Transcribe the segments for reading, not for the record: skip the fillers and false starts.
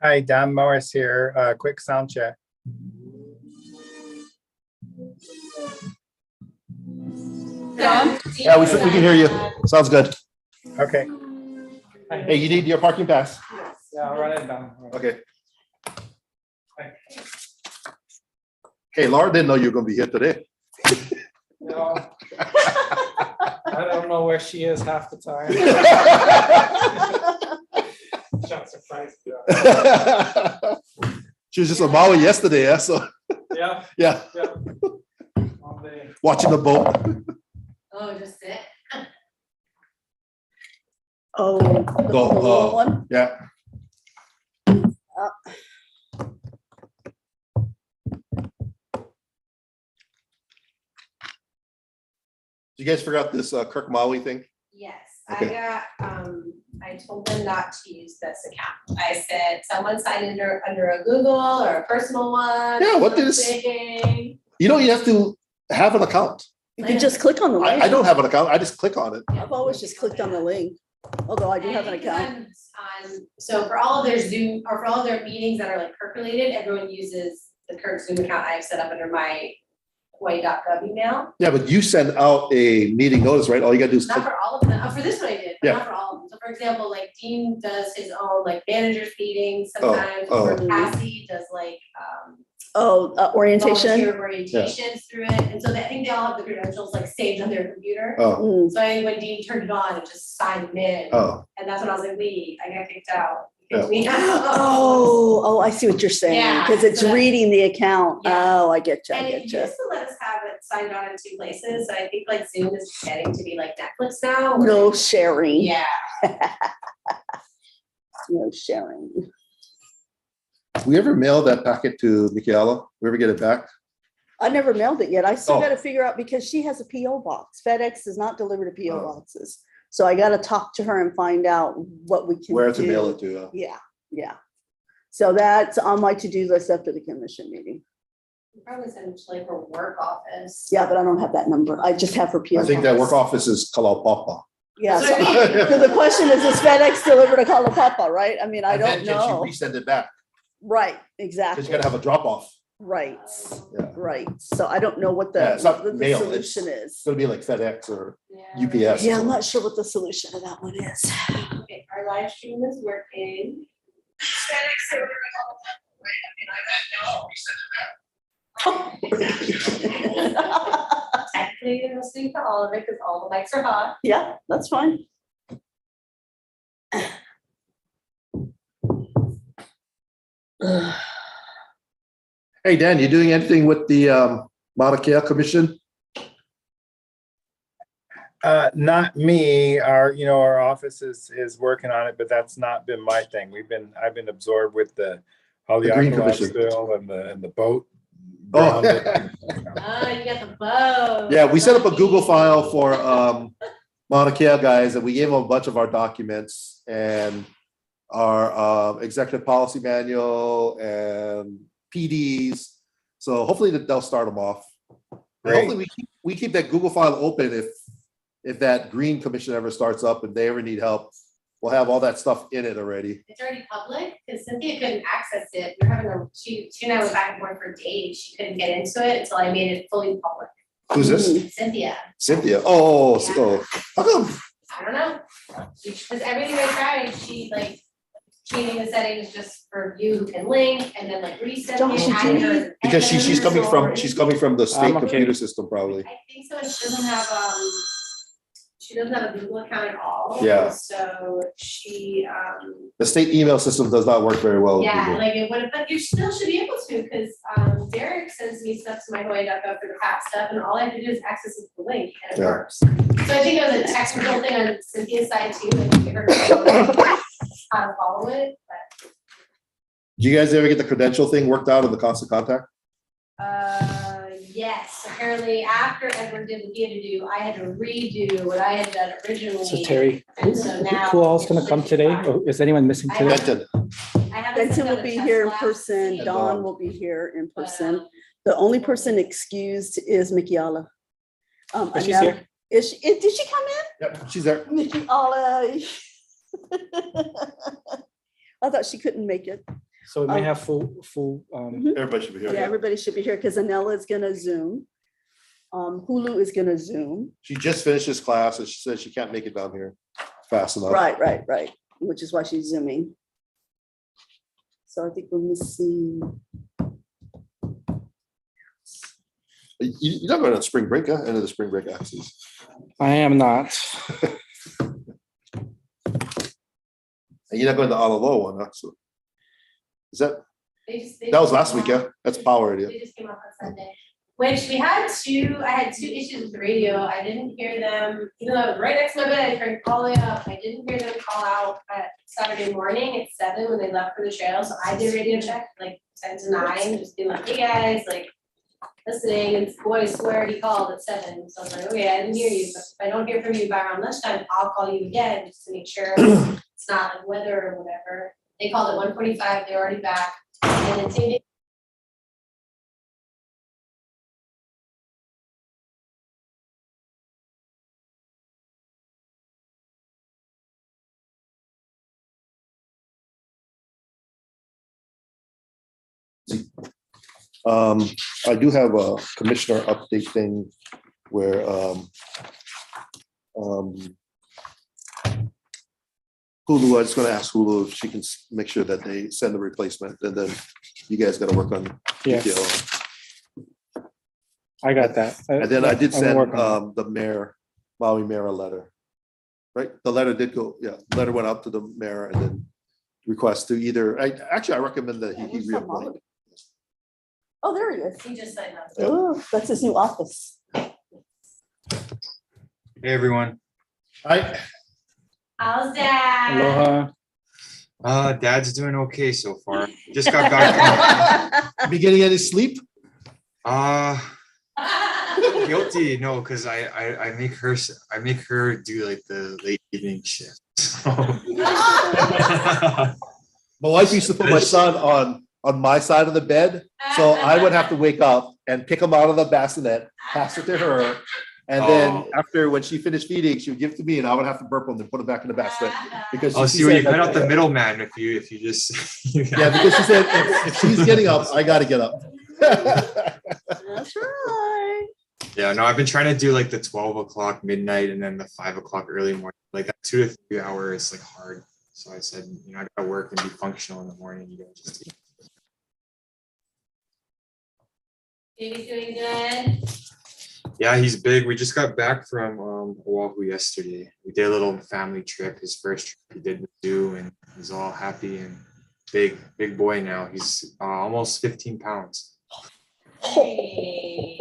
Hi, Don Morris here. Quick sound check. Yeah, we can hear you. Sounds good. Okay. Hey, you need your parking pass? Yeah, I'll write it down. Okay. Hey, Laura didn't know you were going to be here today. No. I don't know where she is half the time. Shots are priced. She was just on Maui yesterday, yeah. So Yeah. yeah, All day. watching the boat. Oh, just it. Oh, the Go, blue one. Yeah. You guys forgot this KIRC Maui thing? Yes, Okay. I told them not to use this account. I said, someone sign under a Google or a personal one. Yeah, what did something. You know, you have to have an account. You can just click on the link. I don't have an account. I just click on it. I've always just clicked on the link, although I do have an And account. so for all of their Zoom, or for all of their meetings that are like KIRC related, everyone uses the KIRC Zoom account I've set up under my Hawaii.gov email. Yeah, but you send out a meeting notice, right? All you gotta do is Not click. for all of them. Oh, for this one I did, but Yeah. not for all of them. So for example, like Dean does his own like managers meetings Oh, sometimes, oh. or Cassie does like Orientation. volunteer orientations through it. And so I think they all have the credentials like saved on their computer. Oh, Mm. So I think when Dean turned it on, it just signed them in. oh, And that's when I was like, wait, I got kicked out. Yeah. Kicked me out. Oh, I see what you're saying, Yeah, because it's so that- reading the account. Yeah. Oh, I get you, I And it get used you. to let us have it signed on in 2 places. So I think like Zoom is getting to be like Netflix now. where- No sharing, Yeah. no sharing. we ever mail that packet to Michaela? We ever get it back? I never mailed it yet. I still Oh. gotta figure out, because she has a PO box. FedEx does not deliver to PO Oh. boxes. So I gotta talk to her and find out what we can do. Where to mail it to? Yeah, yeah. So that's on my to-do list after the commission meeting. You probably send it to like her work office. Yeah, but I don't have that number. I just have her PO I think that work box. office is Kalaupapa. Yeah, That's what so I mean. so the question is FedEx deliver to Kalapapa, right? I mean, I And then don't know. Can she resend it back? Right, Because exactly. you gotta have a drop off. Right, Yeah. right. So I don't know what Yeah, the, it's not what the mail, it's- solution is. It's gonna be like FedEx or Yeah. UPS. Yeah, I'm not sure what the solution to that one is. Okay, our live stream is working. Technically, you're listening to all of it because all the mics are hot. Yeah, that's fine. Hey, Dan, you doing anything with the Mauna Kea Commission? Not me. Our office is working on it, but that's not been my thing. I've been absorbed with all the The Green aqua Commission. spill and the boat. Oh. grounded. Oh, you got the bow. Yeah, we set up a Google file for Mauna Kea guys, and we gave them a bunch of our documents and our executive policy manual and PDs. So hopefully they'll start them off. And Great. hopefully we keep that Google file open if that Green Commission ever starts up and they ever need help. We'll have all that stuff in it already. It's already public because Cynthia couldn't access it. We're having she and I went back and forth for days. She couldn't get into it until I made it fully public. Who's this? Cynthia, Cynthia. Oh. How come? I don't know. Because everything I tried, she like changing the settings just for you who can link and then like reset. Josh, it, did adding you- her as an Because she's coming editor, from the state I'm okay. computer system probably. I think so, and she doesn't have a Google account at all. Yeah. So she, The state email system does not work very well with yeah, Google. like it would, but you still should be able to, because Derek sends me stuff to my Hawaii.gov for the past stuff, and all I have to do is access the link and it Yeah. works. So I think it was a technical thing on Cynthia's side too, and you heard how to follow it, but Did you guys ever get the credential thing worked out in the constant contact? yes, apparently after Edward did what he had to do, I had to redo what I had done originally. So Terry, And so now. who all's gonna come today? fine. Or is anyone missing I today? Benton. I have Benson will be here in person. And Dawn Dawn. will be here in But, person. The only person excused is Mikiala. But she's Anel- here. Did she come in? Yep, she's there. Mikiala. I thought she couldn't make it. So we may have full. Everybody should be here. Yeah, everybody should be here because Anella is gonna Zoom. Hulu is gonna Zoom. She just finished this class and she said she can't make it down here fast enough. Right. Which is why she's Zooming. So I think we're missing. You're not going on spring break, huh? End of the spring break axes. I am not. And you're not going to Alalo one, huh? So, is that they that was just last came week, out- yeah? That's power idea. They just came out on Sunday, which I had two issues with the radio. I didn't hear them, even though I was right next to my bed, I turned all the way up. I didn't hear them call out at Saturday morning at 7 when they left for the trail. So I did radio check like 10 to 9, just being like, hey guys, like listening, and boy, I swear he called at 7. So I was like, okay, I didn't hear you, but if I don't hear from you by around lunchtime, I'll call you again just to make sure it's not like weather or whatever. They called at 1:45, they're already back. And then same day, I do have a commissioner update thing where Hulu, I was gonna ask Hulu if she can make sure that they send the replacement, and then you guys gotta work on Yes, detail. I got that. And then I did I'm send working on the mayor, Maui mayor, a letter. Right, the letter did go, letter went out to the mayor and then request to either, I recommend that he Where's that reappoint. Molly? Oh, there he is. he just signed up. Yep. Oh, that's his new office. Hey, everyone. How's that? Aloha. Dad's doing okay so far. Just got back from, Be getting any sleep? guilty, no, because I make her do like the late evening shift. So. My wife used to put my son on my side of the bed, so I would have to wake up and pick him out of the bassinet, pass it to her, and then Oh. after, when she finished feeding, she would give it to me, and I would have to burp him and put it back in the bassinet. Because I'll she see where you said cut out that- the middleman if you just. Yeah, because she said if she's getting up, I gotta get up. That's right. Yeah, no, I've been trying to do like the 12 o'clock midnight and then the 5 o'clock early morning, like that 2 to 3 hours, like hard. So I said, I gotta work and be functional in the morning. You gotta just. Baby's doing good. Yeah, he's big. We just got back from Oahu yesterday. We did a little family trip. His first trip he did with zoo, and he's all happy and big boy now. He's almost 15 pounds. Hey.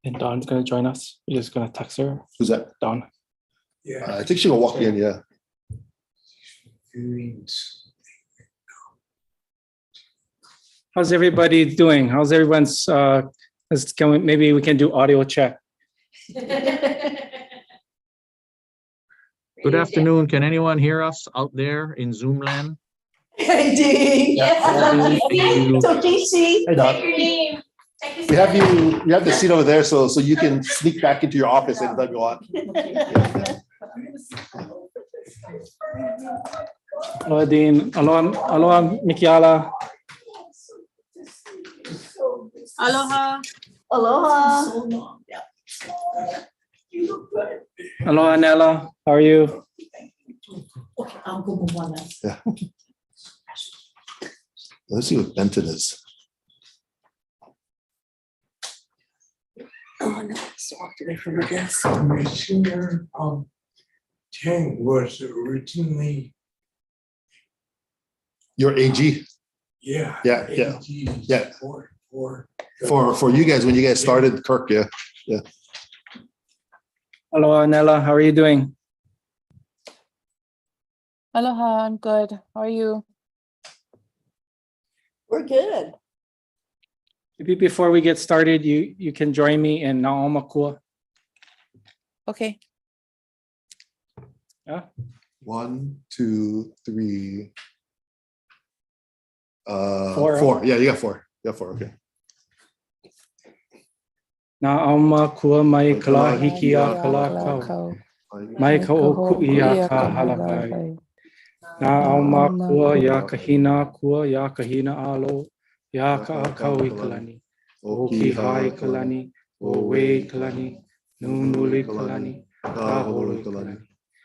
And Dawn's gonna join us. You're just gonna text her. Who's that? Dawn. I think she'll walk in, yeah. How's everybody doing? How's everyone's? Maybe we can do audio check. Good afternoon. Can anyone hear us out there in Zoom land? Hey, Dee. Yeah. So Casey. Hey, Doc. Take your name. Take your We have name. you have the seat over there, so you can sneak back into your office anytime you want. Aloha, Dean. Aloha, Mikiala. Aloha. Aloha. Aloha, Nella. How are you? Okay, I'll go move on that. Let's see what Benton is. Oh, no, so walked away from her desk. Commissioner Tang was originally, Your AG yeah. Yeah. AG Yeah. For you guys, when you guys started KIRC, yeah. Aloha, Nella. How are you doing? Aloha, I'm good. How are you? We're good. Maybe before we get started, you can join me in Na'omakua. Okay. Yeah. 1, 2, 3. Four. 4. Yeah, you got 4. You got 4. Okay. Na auma kua mai kala hiki a kala kau. Mai ka o ku'i a ka halakai. Na auma kua ya kahina kua ya kahina alo. Ya ka a kau I kalani. O ki hai kalani. O wei kalani. Nunuli kalani. Ka holo kalani.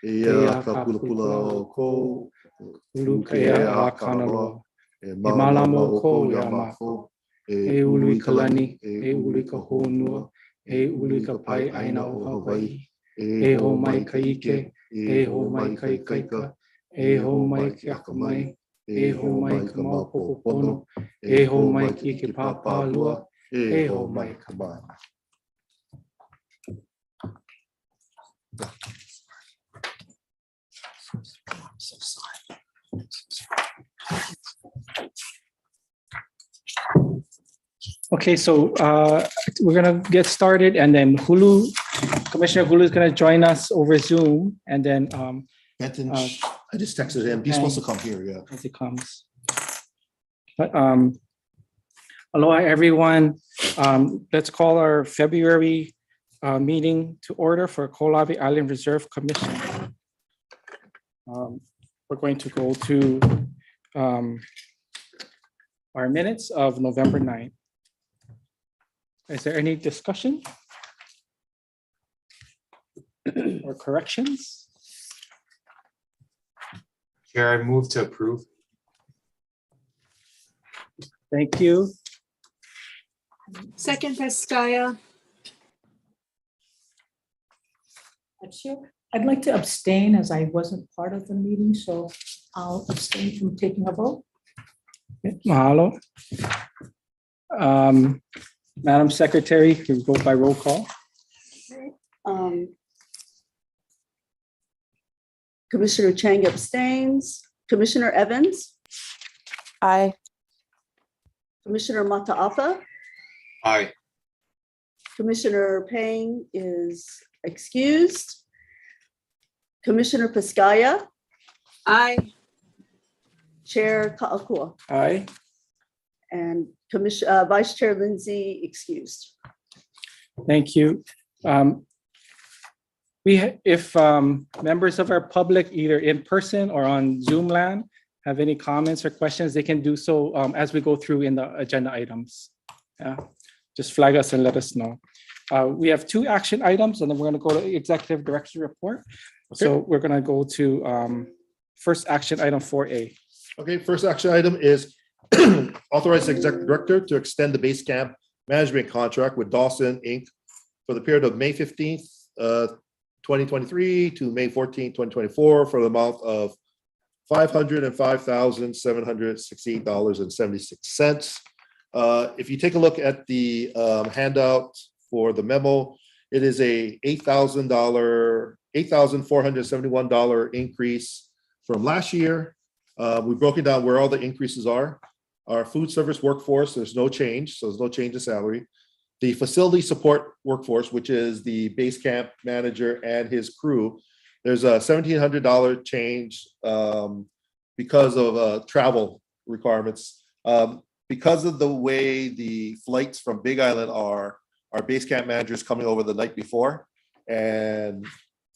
Ia ka pula pula o ko. Ulu ka ea a kanaloa. E malamo ko ya mako. E ului kalani. E ului ka honua. E uli ka pai aina o Hawaii. E ho mai ka ike. E ho mai ka ikaika. E ho mai ki akamai. E ho mai ka mau popopono. E ho mai ki ke pāpālua. E ho mai ka mai. Okay, so we're gonna get started, and then Commissioner Hulu is gonna join us over Zoom, and then Benton, I just texted him. He's supposed to come here. Yeah. as it comes. But aloha, everyone. Let's call our February meeting to order for Kaho'olawe Island Reserve Commission. We're going to go to our minutes of November 9th. Is there any discussion or corrections? Chair, I move to approve. Thank you. Second, Peskaya. Chair, I'd like to abstain as I wasn't part of the meeting, so I'll abstain from taking a vote. Mahalo. Madam Secretary, you vote by roll call. Commissioner Chang abstains. Commissioner Evans, Aye. Commissioner Mataafa, Aye. Commissioner Payne is excused. Commissioner Peskaya, Aye. Chair Ka'akua, Aye. and Vice Chair Lindsay excused. Thank you. If members of our public, either in person or on Zoom land, have any comments or questions, they can do so as we go through in the agenda items. Yeah, just flag us and let us know. We have 2 action items, and then we're going to go to Executive Director Report. Okay. So we're going to go to first action item 4A. Okay, first action item is authorize the executive director to extend the base camp management contract with Dawson Inc. for the period of May 15th, 2023 to May 14th, 2024 for the amount of $505,768.76. If you take a look at the handout for the memo, it is a $8,471 increase from last year. We've broken down where all the increases are. Our food service workforce, there's no change, so there's no change in salary. The facility support workforce, which is the base camp manager and his crew, there's a $1,700 change because of travel requirements. Because of the way the flights from Big Island are, our base camp manager is coming over the night before. And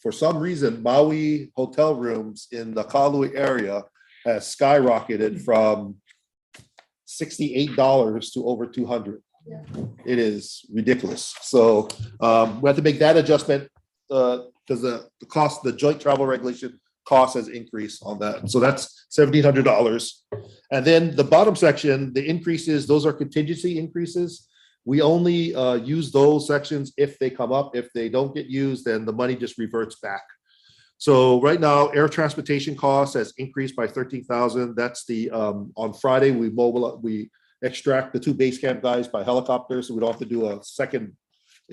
for some reason, Maui hotel rooms in the Kaho'olawe area has skyrocketed from $68 to over $200. Yeah. It is ridiculous. So we have to make that adjustment because the cost, the joint travel regulation cost has increased on that. So that's $1,700. And then the bottom section, the increases, those are contingency increases. We only use those sections if they come up. If they don't get used, then the money just reverts back. So right now, air transportation costs has increased by $13,000. That's the on Friday we extract the 2 base camp guys by helicopter, so we don't have to do a second,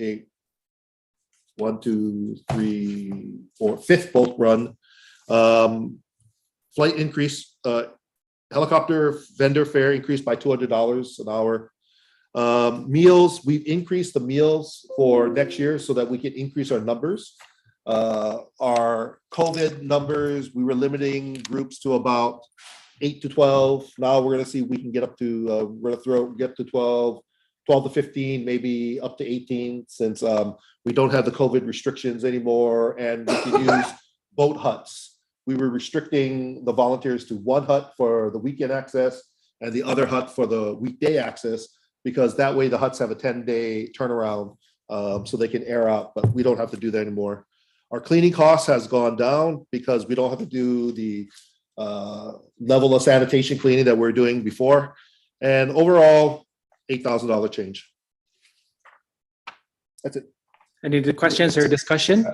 a 1, 2, 3, 4, 5th boat run. Flight increase, helicopter vendor fare increased by $200 an hour. Meals, we've increased the meals for next year so that we can increase our numbers. Our COVID numbers, we were limiting groups to about 8 to 12. Now we're gonna see if we can get up to, we're gonna get to 12 to 15, maybe up to 18, since we don't have the COVID restrictions anymore, and we can use boat huts. We were restricting the volunteers to one hut for the weekend access and the other hut for the weekday access, because that way the huts have a 10-day turnaround, so they can air out, but we don't have to do that anymore. Our cleaning cost has gone down because we don't have to do the level of sanitation cleaning that we're doing before. And overall, $8,000 change. That's it. Any other questions or discussion?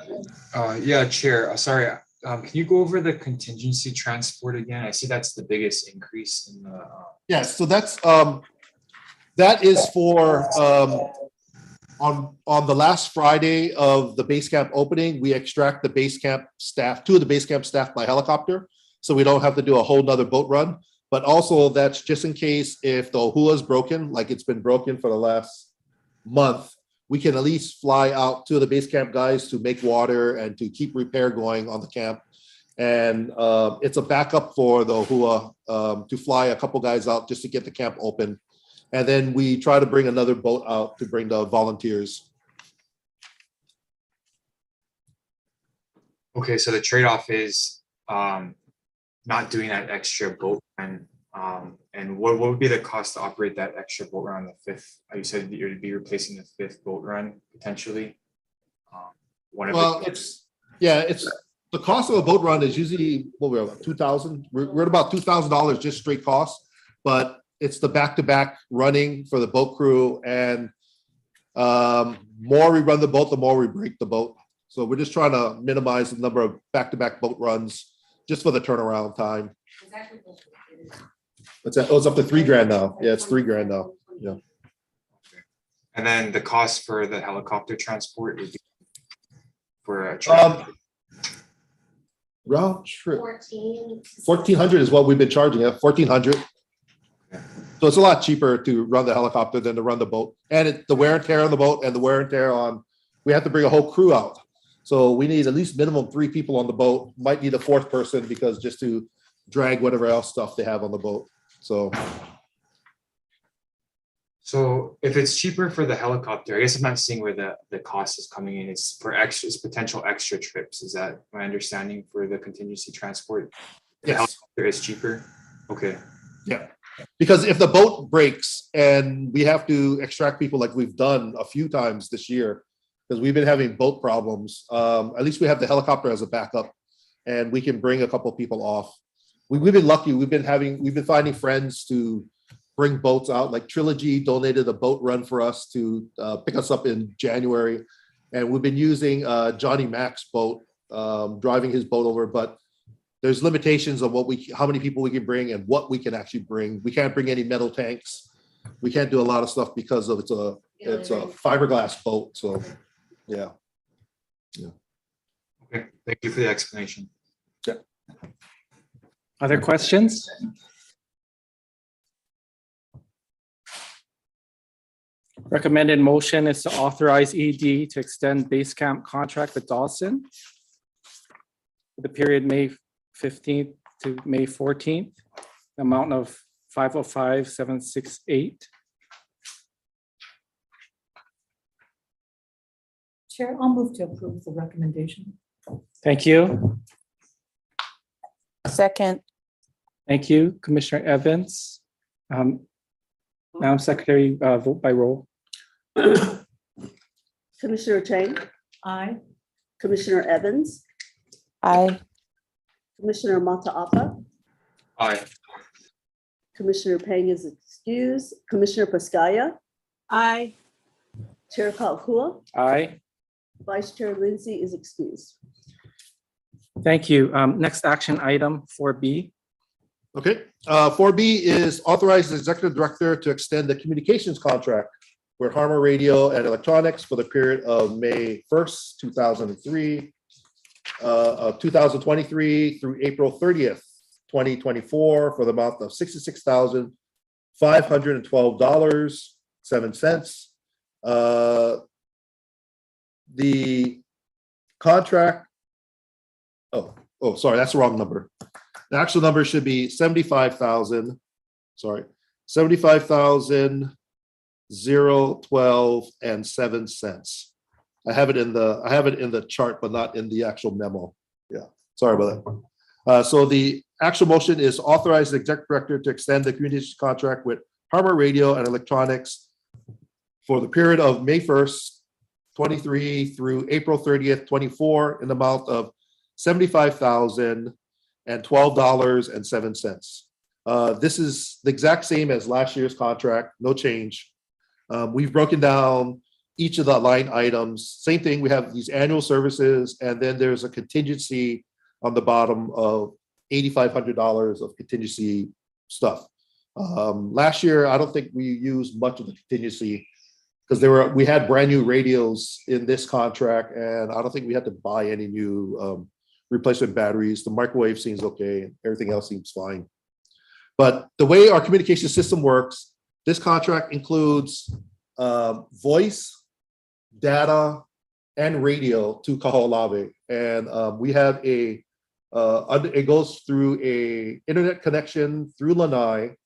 Yeah, Chair, sorry, can you go over the contingency transport again? I see that's the biggest increase in the. Yes, so that's that is for on the last Friday of the base camp opening, we extract the base camp staff, 2 of the base camp staff by helicopter, so we don't have to do a whole nother boat run. But also that's just in case if the Ohua is broken, like it's been broken for the last month, we can at least fly out 2 of the base camp guys to make water and to keep repair going on the camp. And it's a backup for the Ohua to fly a couple guys out just to get the camp open. And then we try to bring another boat out to bring the volunteers. Okay, so the trade-off is not doing that extra boat run. And what would be the cost to operate that extra boat run on the 5th? You said you'd be replacing the 5th boat run potentially. Well, it's the cost of a boat run is usually what we're about 2,000. We're at about $2,000 just straight costs, but it's the back-to-back running for the boat crew, and more we run the boat, the more we break the boat. So we're just trying to minimize the number of back-to-back boat runs just for the turnaround time. It's up to $3,000 now. Yeah, it's $3,000 now. Yeah. And then the cost for the helicopter transport would be for a round trip. 1,400 is what we've been charging. 1,400. So it's a lot cheaper to run the helicopter than to run the boat, and the wear and tear on the boat and the wear and tear on. We have to bring a whole crew out, so we need at least minimum 3 people on the boat. Might need a 4th person because just to drag whatever else stuff they have on the boat. So if it's cheaper for the helicopter, I guess I'm not seeing where the cost is coming in. It's for extra, it's potential extra trips. Is that my understanding for the contingency transport? The helicopter is cheaper. Okay. Yeah. Because if the boat breaks and we have to extract people like we've done a few times this year, because we've been having boat problems, at least we have the helicopter as a backup, and we can bring a couple people off. We've been lucky. We've been finding friends to bring boats out. Like Trilogy donated a boat run for us to pick us up in January, and we've been using Johnny Mac's boat, driving his boat over, but there's limitations of how many people we can bring and what we can actually bring. We can't bring any metal tanks. We can't do a lot of stuff because of it's a fiberglass boat. So, yeah. Okay, thank you for the explanation. Yeah. Other questions? Recommended motion is to authorize ED to extend base camp contract with Dawson for the period May 15th to May 14th, the amount of $505,768. Chair, I'll move to approve the recommendation. Thank you. Second. Thank you, Commissioner Evans. Madam Secretary, vote by roll. Commissioner Chang, Aye. Commissioner Evans, Aye. Commissioner Mataafa, Aye. Commissioner Pang is excused, Commissioner Paskaya, Aye. Chair Kaho'olawe, Aye. Vice Chair Lindsay is excused. Thank you. Next action item 4B. Okay. 4B is authorize the executive director to extend the communications contract with Harmer Radio and Electronics for the period of May 1st, 2023 through April 30th, 2024 for the amount of $66,512.07. The contract. Oh, sorry, that's the wrong number. The actual number should be 75,000. Sorry, 75,012.07. I have it in the chart, but not in the actual memo. Yeah, sorry about that. So the actual motion is authorize the executive director to extend the communications contract with Harbor Radio and Electronics for the period of May 1st, 23 through April 30th, 24 in the amount of $75,012.07. This is the exact same as last year's contract, no change. We've broken down each of the line items. Same thing, we have these annual services, and then there's a contingency on the bottom of $8,500 of contingency stuff. Last year, I don't think we used much of the contingency because we had brand new radios in this contract, and I don't think we had to buy any new replacement batteries. The microwave seems okay, and everything else seems fine. But the way our communication system works, this contract includes voice, data, and radio to Kaho'olawe. And we have it goes through a internet connection through Lanai.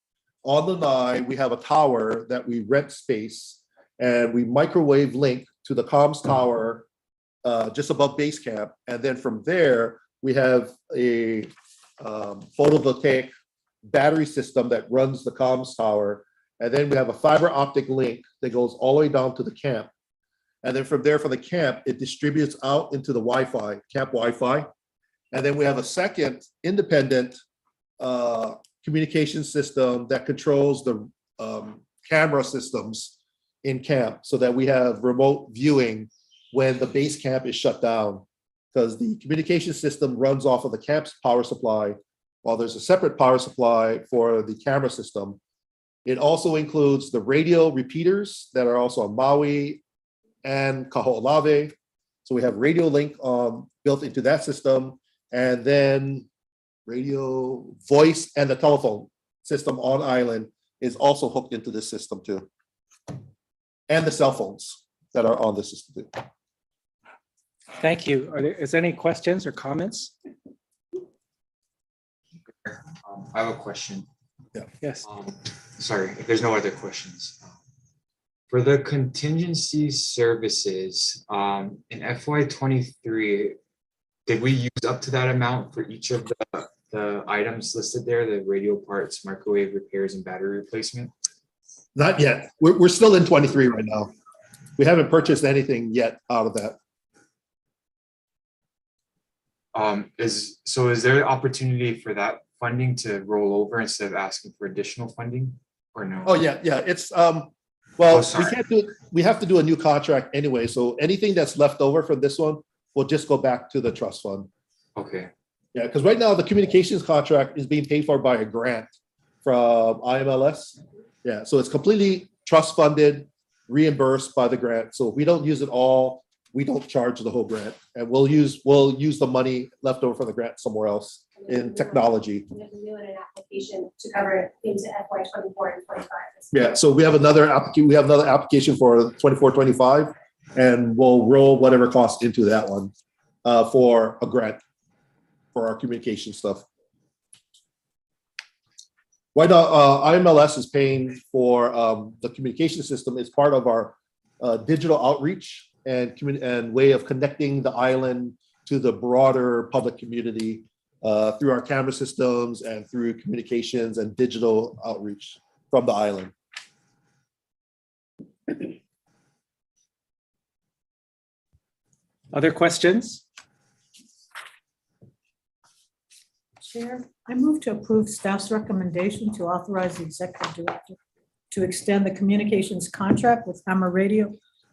On Lanai, we have a tower that we rent space, and we microwave link to the comms tower just above base camp. And then from there, we have a photovoltaic battery system that runs the comms tower. And then we have a fiber optic link that goes all the way down to the camp. And then from there, from the camp, it distributes out into the Wi-Fi, camp Wi-Fi. And then we have a second independent communication system that controls the camera systems in camp so that we have remote viewing when the base camp is shut down, because the communication system runs off of the camp's power supply while there's a separate power supply for the camera system. It also includes the radio repeaters that are also on Maui and Kaho'olawe. So we have radio link built into that system, and then radio, voice, and the telephone system on island is also hooked into this system too. And the cell phones that are on the system too. Thank you. Is there any questions or comments? I have a question. Yes. Sorry, if there's no other questions. For the contingency services, in FY23, did we use up to that amount for each of the items listed there, the radio parts, microwave repairs, and battery replacement? Not yet. We're still in 23 right now. We haven't purchased anything yet out of that. Is there an opportunity for that funding to roll over instead of asking for additional funding, or no? Oh yeah. It's we can't do it. We have to do a new contract anyway. So anything that's left over from this one will just go back to the trust fund. Okay. Yeah, because right now the communications contract is being paid for by a grant from IMLS. Yeah, so it's completely trust funded, reimbursed by the grant. So if we don't use it all, we don't charge the whole grant, and we'll use the money left over from the grant somewhere else in technology. We have to do an application to cover it into FY24 and 25. Yeah, so we have another application for 24-25, and we'll roll whatever cost into that one for a grant for our communication stuff. Right now, IMLS is paying for the communication system. It's part of our digital outreach and way of connecting the island to the broader public community through our camera systems and through communications and digital outreach from the island. Other questions? Chair, I move to approve staff's recommendation to authorize the executive director to extend the communications contract with Hammer Radio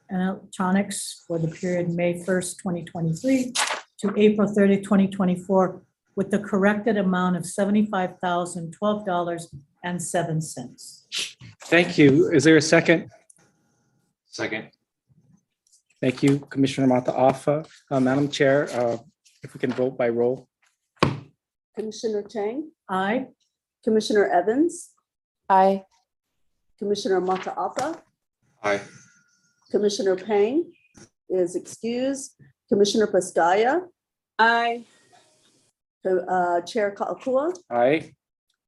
and Electronics for the period May 1st, 2023 to April 30, 2024, with the corrected amount of $75,012.07. Thank you. Is there a second? Second. Thank you, Commissioner Mataafa. Madam Chair, if we can vote by roll. Commissioner Chang, Aye. Commissioner Evans, Aye. Commissioner Mataafa, Aye. Commissioner Pang is excused, Commissioner Pascaya, Aye. Chair Kaho'olawe, Aye.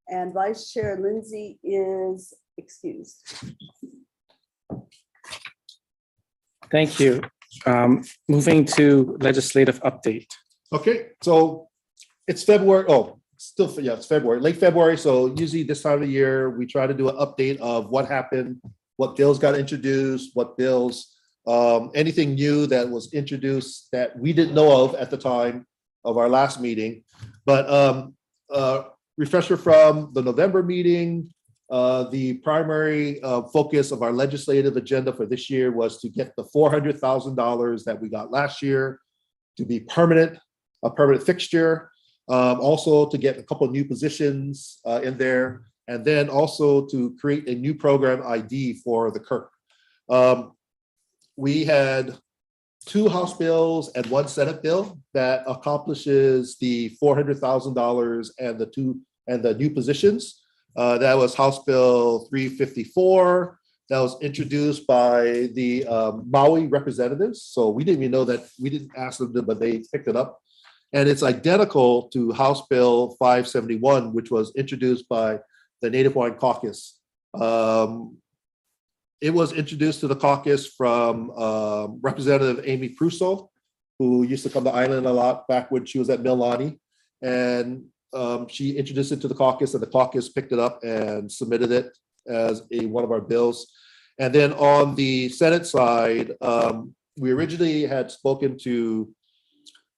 and Vice Chair Lindsay is excused. Thank you. Moving to legislative update. Okay, so it's February, it's February, late February. So usually this time of year, we try to do an update of what happened, what bills got introduced, what bills, anything new that was introduced that we didn't know of at the time of our last meeting. But refresher from the November meeting, the primary focus of our legislative agenda for this year was to get the $400,000 that we got last year to be permanent, a permanent fixture. Also to get a couple of new positions in there, and then also to create a new program ID for the KIRC. We had 2 House bills and 1 Senate bill that accomplishes the $400,000 and the new positions. That was House Bill 354. That was introduced by the Maui representatives. So we didn't even know that, we didn't ask them to, but they picked it up. And it's identical to House Bill 571, which was introduced by the Native Hawaiian Caucus. It was introduced to the caucus from Representative Amy Prusso, who used to come to Island a lot back when she was at Mililani. And she introduced it to the caucus, and the caucus picked it up and submitted it as one of our bills. And then on the Senate side, we originally had spoken to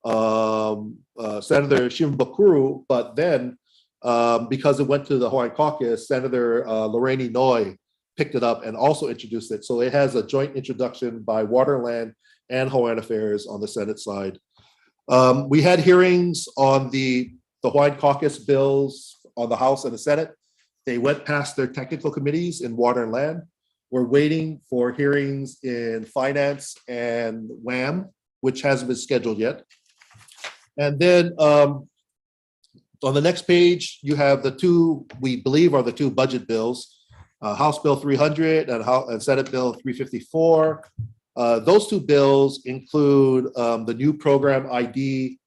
Senator Shimbakuru, but then because it went to the Hawaiian Caucus, Senator Lorraine Noi picked it up and also introduced it. So it has a joint introduction by Water and Land and Hawaiian Affairs on the Senate side. We had hearings on the Hawaiian Caucus bills on the House and the Senate. They went past their technical committees in Water and Land. We're waiting for hearings in Finance and WAM, which hasn't been scheduled yet. And then on the next page, you have the 2, we believe are the 2 budget bills, House Bill 300 and Senate Bill 354. Those 2 bills include the new program ID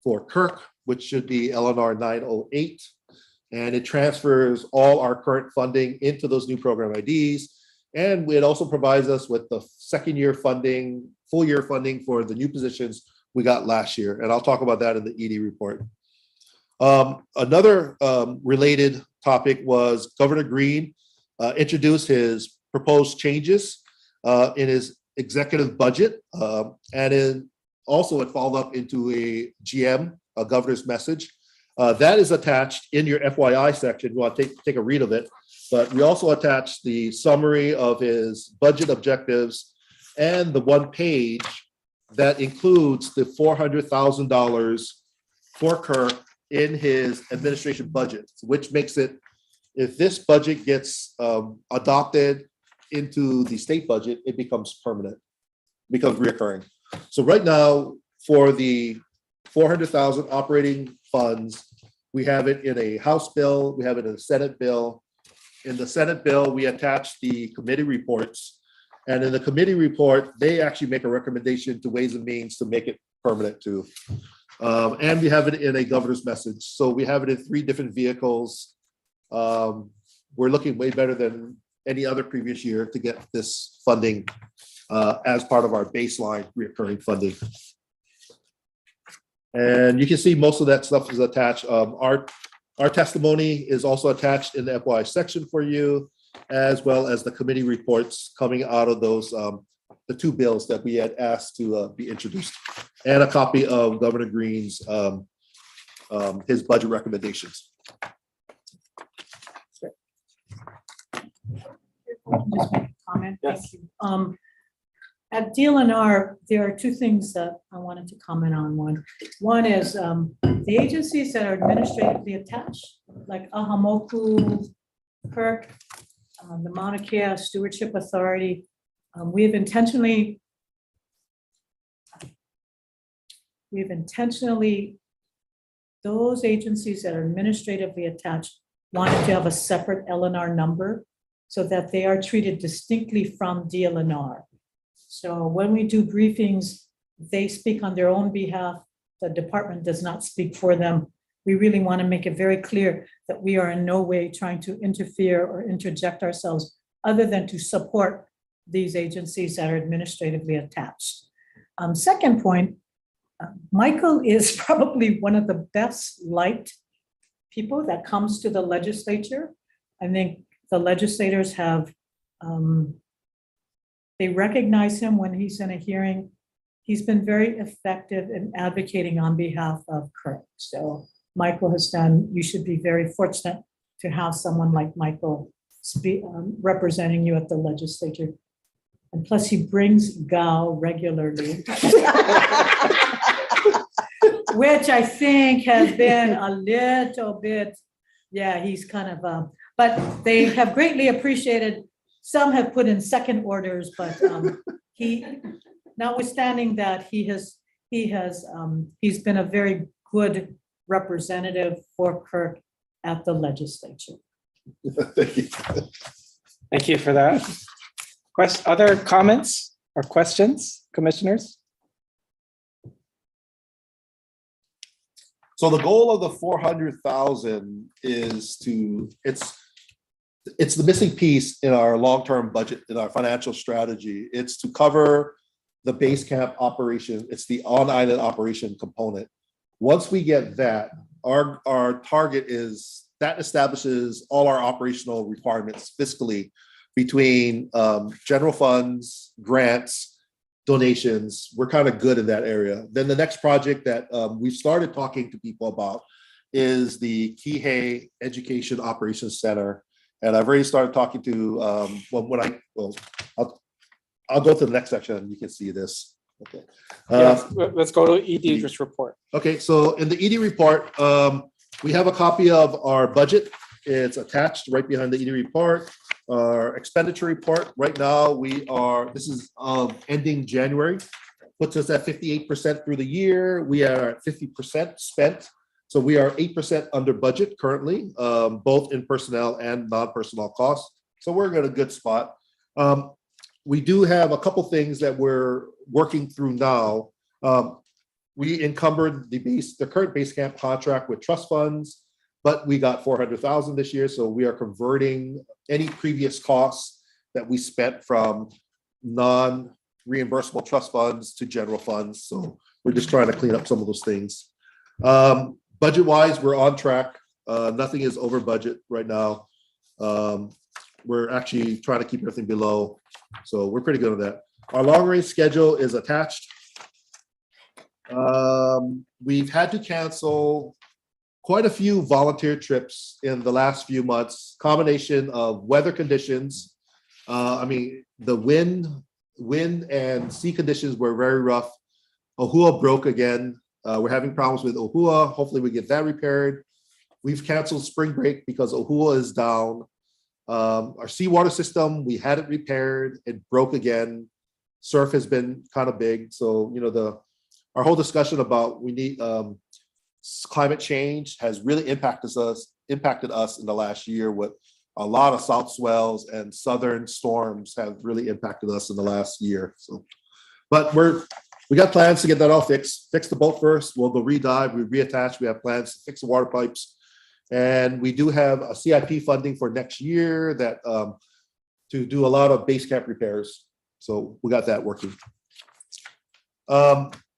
for KIRC, which should be LNR 908. And it transfers all our current funding into those new program IDs. And it also provides us with the second year funding, full year funding for the new positions we got last year. And I'll talk about that in the ED report. Another related topic was Governor Green introduced his proposed changes in his executive budget. And also it followed up into a GM, a governor's message. That is attached in your FYI section. You want to take a read of it. But we also attached the summary of his budget objectives and the 1 page that includes the $400,000 for KIRC in his administration budget, which makes it, if this budget gets adopted into the state budget, it becomes permanent, becomes reoccurring. So right now, for the 400,000 operating funds, we have it in a House bill, we have it in a Senate bill. In the Senate bill, we attach the committee reports. And in the committee report, they actually make a recommendation to Ways and Means to make it permanent too. And we have it in a governor's message. So we have it in 3 different vehicles. We're looking way better than any other previous year to get this funding as part of our baseline recurring funding. And you can see most of that stuff is attached. Our testimony is also attached in the FY section for you, as well as the committee reports coming out of those, the 2 bills that we had asked to be introduced, and a copy of Governor Green's his budget recommendations. Just make a comment. Thank you. At DLNR, there are 2 things that I wanted to comment on. One is the agencies that are administratively attached, like Ahamoku, KIRC, the Mauna Kea Stewardship Authority. We've intentionally, those agencies that are administratively attached wanted to have a separate LNR number so that they are treated distinctly from DLNR. So when we do briefings they speak on their own behalf. The department does not speak for them. We really want to make it very clear that we are in no way trying to interfere or interject ourselves other than to support these agencies that are administratively attached. Second point, Michael is probably one of the best liked people that comes to the legislature. I think the legislators have, they recognize him when he's in a hearing. He's been very effective in advocating on behalf of KIRC. So Michael has done, you should be very fortunate to have someone like Michael representing you at the legislature. And plus he brings Gao regularly, which I think has been a little bit, yeah, he's kind of, but they have greatly appreciated. Some have put in second orders, but notwithstanding that, he's been a very good representative for KIRC at the legislature. Thank you. Thank you for that. Other comments or questions, commissioners? So the goal of the 400,000 is it's the missing piece in our long-term budget, in our financial strategy. It's to cover the base camp operation. It's the on-island operation component. Once we get that, our target is that establishes all our operational requirements fiscally between general funds, grants, donations. We're kind of good in that area. Then the next project that we've started talking to people about is the Kihei Education Operations Center. And I've already started talking to, I'll go to the next section and you can see this. Okay. Yes, let's go to ED's report. Okay, so in the ED report, we have a copy of our budget. It's attached right behind the ED report. Our expenditure report, right now this is ending January, puts us at 58% through the year. We are at 50% spent. So we are 8% under budget currently, both in personnel and non-personnel costs. So we're in a good spot. We do have a couple things that we're working through now. We encumbered the current base camp contract with trust funds, but we got 400,000 this year. So we are converting any previous costs that we spent from non-reimbursable trust funds to general funds. So we're just trying to clean up some of those things. Budget-wise, we're on track. Nothing is over budget right now. We're actually trying to keep everything below. So we're pretty good at that. Our long-range schedule is attached. We've had to cancel quite a few volunteer trips in the last few months, combination of weather conditions. The wind and sea conditions were very rough. Ohua broke again. We're having problems with Ohua. Hopefully we get that repaired. We've canceled spring break because Ohua is down. Our seawater system, we had it repaired. It broke again. Surf has been kind of big. So, our whole discussion about we need climate change has really impacted us in the last year with a lot of south swells and southern storms have really impacted us in the last year. So, but we got plans to get that all fixed. Fix the boat first. We'll go re-dive, we reattach. We have plans to fix the water pipes. And we do have a CIP funding for next year that to do a lot of base camp repairs. So we got that working.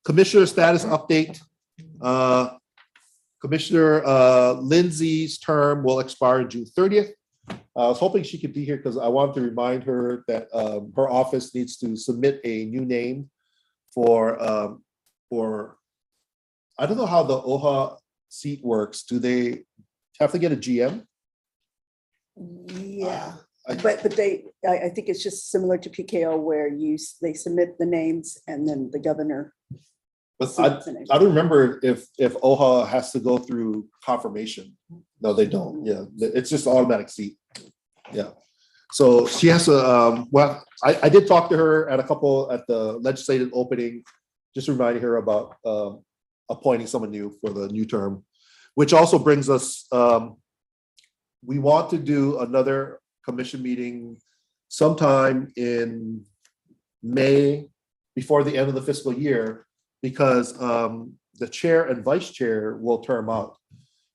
Commissioner status update. Commissioner Lindsay's term will expire June 30th. I was hoping she could be here because I wanted to remind her that her office needs to submit a new name for I don't know how the OHA seat works. Do they have to get a GM? Yeah, but I think it's just similar to PKO where they submit the names and then the governor. But I don't remember if OHA has to go through confirmation. No, they don't. Yeah, it's just automatic seat. Yeah. So she has to, I did talk to her at the legislative opening, just reminding her about appointing someone new for the new term, which also brings us, we want to do another commission meeting sometime in May before the end of the fiscal year because the chair and vice chair will term out.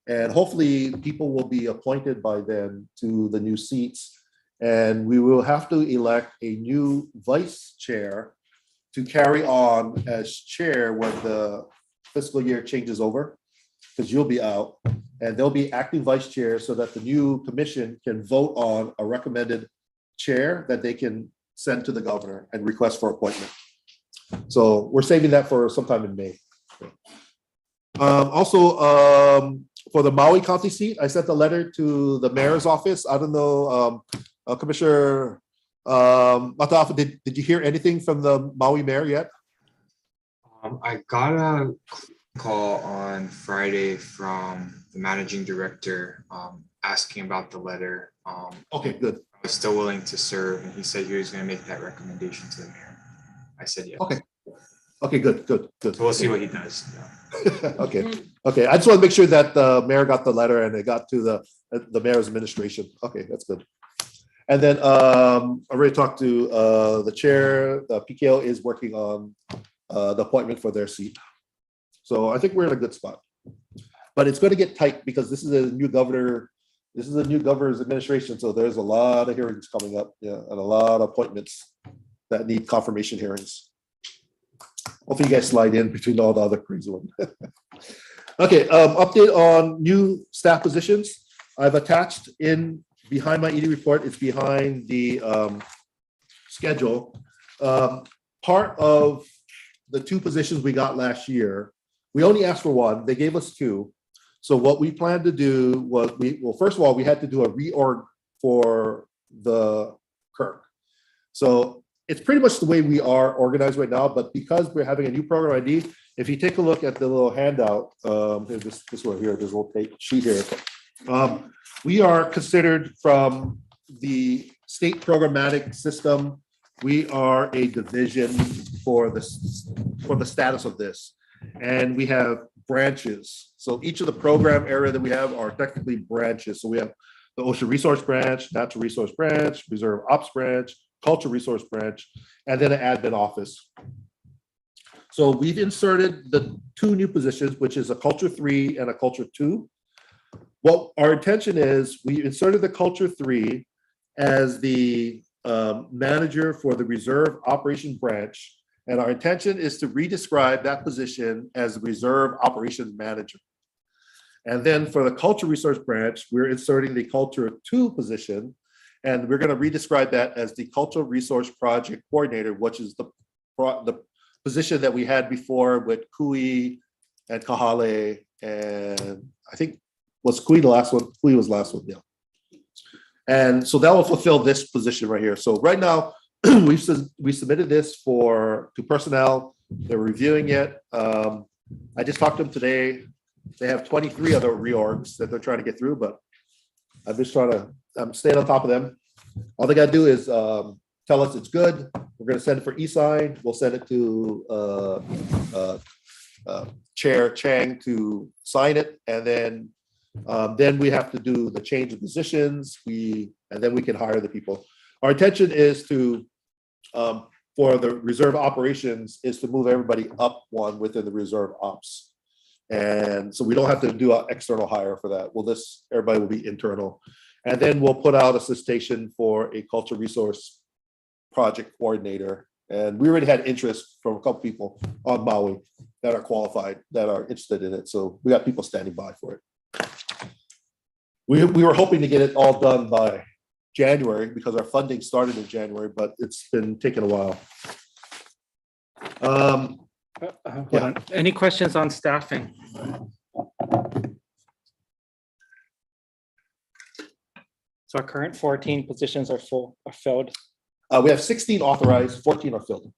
And hopefully people will be appointed by then to the new seats. And we will have to elect a new vice chair to carry on as chair when the fiscal year changes over, because you'll be out. And there'll be acting vice chair so that the new commission can vote on a recommended chair that they can send to the governor and request for appointment. So we're saving that for sometime in May. Also, for the Maui County seat, I sent a letter to the mayor's office. I don't know, Commissioner Mataafa, did you hear anything from the Maui mayor yet? I got a call on Friday from the managing director asking about the letter. Okay, good. I was still willing to serve, and he said he was going to make that recommendation to the mayor. I said yes. Okay. Okay, good. So we'll see what he does. Yeah. Okay. I just want to make sure that the mayor got the letter and it got to the mayor's administration. Okay, that's good. And then I already talked to the chair. The PKO is working on the appointment for their seat. So I think we're in a good spot. But it's going to get tight because this is a new governor. This is a new governor's administration. So there's a lot of hearings coming up, yeah, and a lot of appointments that need confirmation hearings. Hopefully you guys slide in between all the other crazy ones. Okay, update on new staff positions. I've attached in behind my ED report. It's behind the schedule. Part of the 2 positions we got last year, we only asked for 1. They gave us 2. So what we planned to do was well, first of all, we had to do a reorg for the KIRC. So it's pretty much the way we are organized right now, but because we're having a new program ID, if you take a look at the little handout, this one here, this little sheet here, we are considered from the state programmatic system. We are a division for the status of this, and we have branches. So each of the program area that we have are technically branches. So we have the Ocean Resource Branch, Natural Resource Branch, Reserve Ops Branch, Culture Resource Branch, and then an admin office. So we've inserted the 2 new positions, which is a Culture 3 and a Culture 2. What our intention is, we inserted the Culture 3 as the manager for the Reserve Operation Branch, and our intention is to redescribe that position as Reserve Operations Manager. And then for the Culture Resource Branch, we're inserting the Culture 2 position, and we're going to redescribe that as the Cultural Resource Project Coordinator, which is the position that we had before with Kui and Kaho'olawe, and I think was Kui the last one? Kui was the last one, yeah. And so that will fulfill this position right here. So right now, we submitted this to personnel. They're reviewing it. I just talked to them today. They have 23 other reorgs that they're trying to get through, but I'm staying on top of them. All they got to do is tell us it's good. We're going to send it for e-sign. We'll send it to Chair Chang to sign it, and then we have to do the change of positions. And then we can hire the people. Our intention is to, for the reserve operations, is to move everybody up 1 within the reserve ops. And so we don't have to do an external hire for that. Everybody will be internal. And then we'll put out a solicitation for a culture resource project coordinator. And we already had interest from a couple people on Maui that are qualified, that are interested in it. So we got people standing by for it. We were hoping to get it all done by January because our funding started in January, but it's been taking a while. Hold on. Any questions on staffing? So our current 14 positions are filled. We have 16 authorized, 14 are filled.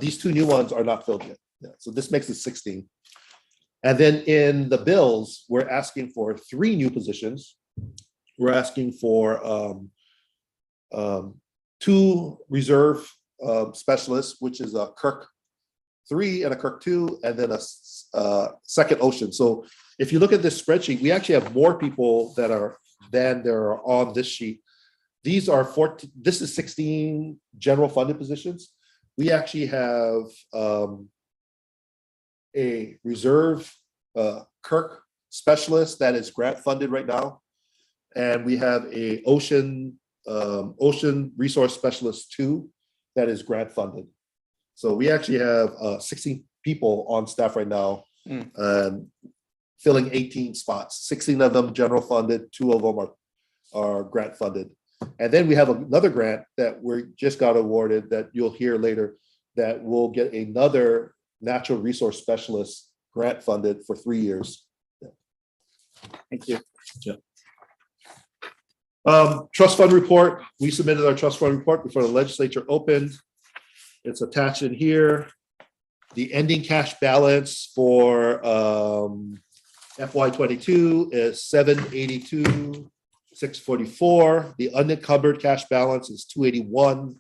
These 2 new ones are not filled yet. Yeah, so this makes it 16. And then in the bills, we're asking for 3 new positions. We're asking for 2 reserve specialists, which is a KIRC 3 and a KIRC 2, and then a second ocean. So if you look at this spreadsheet, we actually have more people than there are on this sheet. These are 14. This is 16 general funded positions. We actually have a reserve KIRC specialist that is grant funded right now. And we have a ocean resource specialist 2 that is grant funded. So we actually have 16 people on staff right now, filling 18 spots. 16 of them general funded, 2 of them are grant funded. And then we have another grant that we just got awarded that you'll hear later, that will get another natural resource specialist grant funded for 3 years. Thank you. Trust fund report. We submitted our trust fund report before the legislature opened. It's attached in here. The ending cash balance for FY22 is $782,644. The unencumbered cash balance is $281.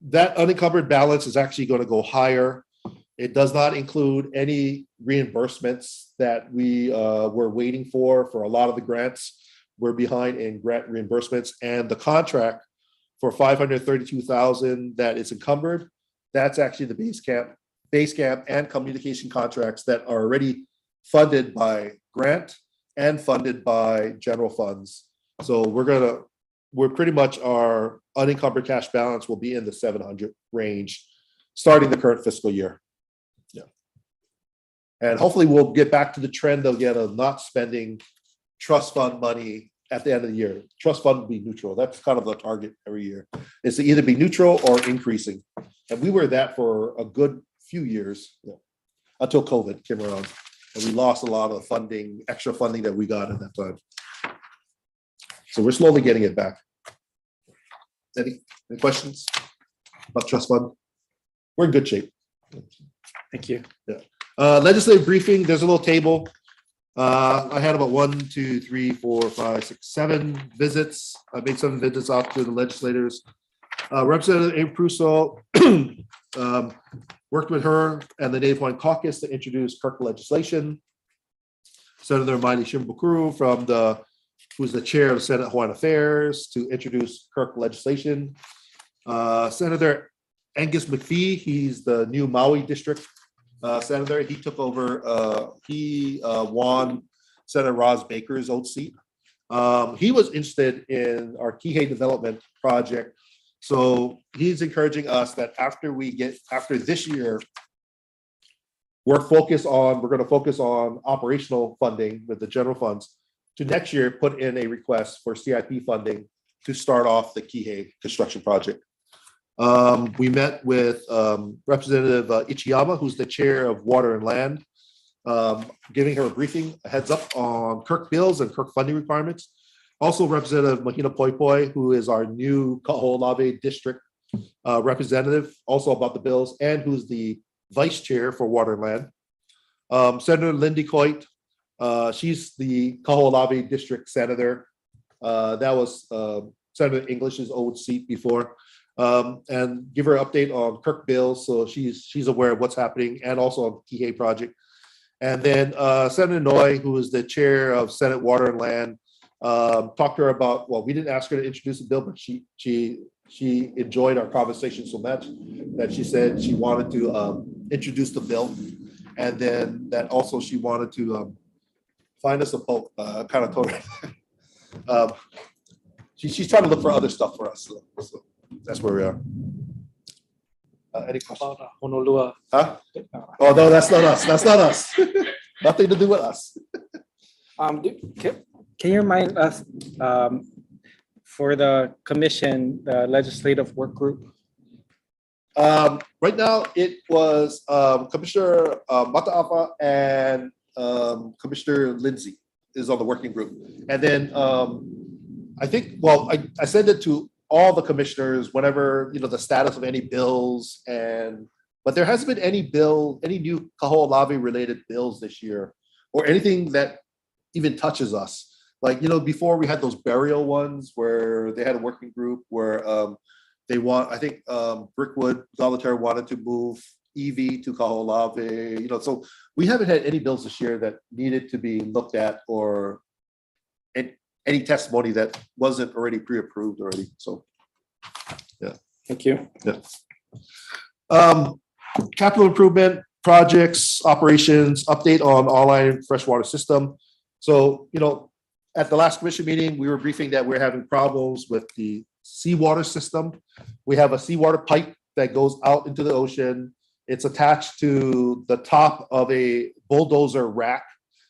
That unencumbered balance is actually going to go higher. It does not include any reimbursements that we were waiting for a a lot of the grants. We're behind in grant reimbursements, and the contract for $532,000 that is encumbered, that's actually the base camp and communication contracts that are already funded by grant and funded by general funds. So we're pretty much, our unencumbered cash balance will be in the 700 range starting the current fiscal year. Yeah. And hopefully we'll get back to the trend again of not spending trust fund money at the end of the year. Trust fund will be neutral. That's kind of the target every year, is to either be neutral or increasing. And we were that for a good few years, until COVID came around. And we lost a lot of funding, extra funding that we got at that time. So we're slowly getting it back. Any questions about trust fund? We're in good shape. Thank you. Yeah. Legislative briefing, there's a little table. I had about 1, 2, 3, 4, 5, 6, 7 visits. I made 7 visits out to the legislators. Representative Abe Prusso worked with her and the Native Hawaiian Caucus to introduce KIRC legislation. Senator Maile Shimbukuru who's the chair of the Senate Hawaiian Affairs, to introduce KIRC legislation. Senator Angus McPhee, he's the new Maui district senator. He took over, he won Senator Roz Baker's old seat. He was interested in our Kihei development project. So he's encouraging us that after this year, we're going to focus on operational funding with the general funds, to next year put in a request for CIP funding to start off the Kihei construction project. We met with Representative Ichiyama, who's the chair of Water and Land, giving her a briefing, a heads up on KIRC bills and KIRC funding requirements. Also Representative Mahina Poipoi, who is our new Kaho'olawe district representative, also about the bills, and who's the vice chair for Water and Land. Senator Lindy Coit, she's the Kaho'olawe district senator. That was Senator English's old seat before. And give her an update on KIRC bills, so she's aware of what's happening, and also on the Kihei project. And then Senator Noy, who is the chair of Senate Water and Land, talked to her about, well, we didn't ask her to introduce the bill, but she enjoyed our conversation so much that she said she wanted to introduce the bill, and then that also she wanted to find us a boat. Kind of told her she's trying to look for other stuff for us. So that's where we are. Any questions? Honolulu. Huh? Oh no, that's not us. That's not us. Nothing to do with us. Can you remind us for the commission, the legislative work group? Right now, it was Commissioner Mata'afa and Commissioner Lindsay is on the working group. And then I think, well, I sent it to all the commissioners whenever, the status of any bills, but there hasn't been any new Kaho'olawe related bills this year, or anything that even touches us. Like, before we had those burial ones where they had a working group where I think Brickwood Solitaire wanted to move EV to Kaho'olawe, so we haven't had any bills this year that needed to be looked at, or any testimony that wasn't already pre-approved already. So, yeah. Thank you. Yeah. Capital improvement, projects, operations, update on online freshwater system. So, at the last commission meeting, we were briefing that we're having problems with the seawater system. We have a seawater pipe that goes out into the ocean. It's attached to the top of a bulldozer rack,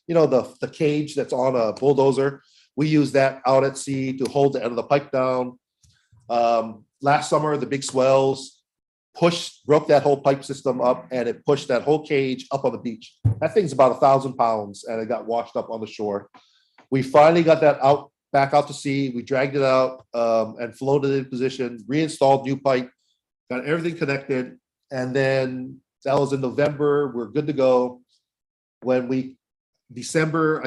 the cage that's on a bulldozer. We use that out at sea to hold the end of the pipe down. Last summer, the big swells broke that whole pipe system up, and it pushed that whole cage up on the beach. That thing's about 1,000 pounds, and it got washed up on the shore. We finally got that back out to sea. We dragged it out and floated it in position, reinstalled new pipe, got everything connected. And then that was in November. We're good to go. December,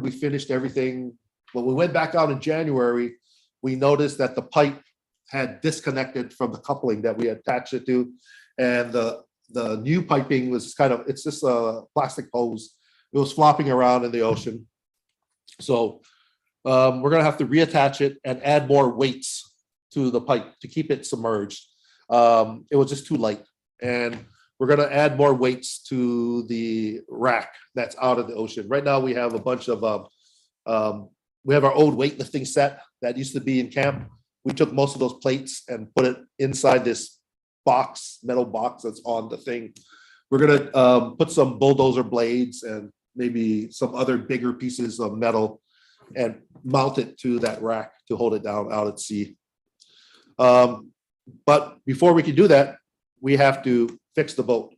we finished everything. When we went back out in January, we noticed that the pipe had disconnected from the coupling that we attached it to. And the new piping was it's just a plastic hose. It was flopping around in the ocean. So we're gonna have to reattach it and add more weights to the pipe to keep it submerged. It was just too light. And we're gonna add more weights to the rack that's out of the ocean. Right now we have a bunch of, we have our old weightlifting set that used to be in camp. We took most of those plates and put it inside this metal box that's on the thing. We're gonna put some bulldozer blades and maybe some other bigger pieces of metal and mount it to that rack to hold it down out at sea. But before we can do that, we have to fix the boat.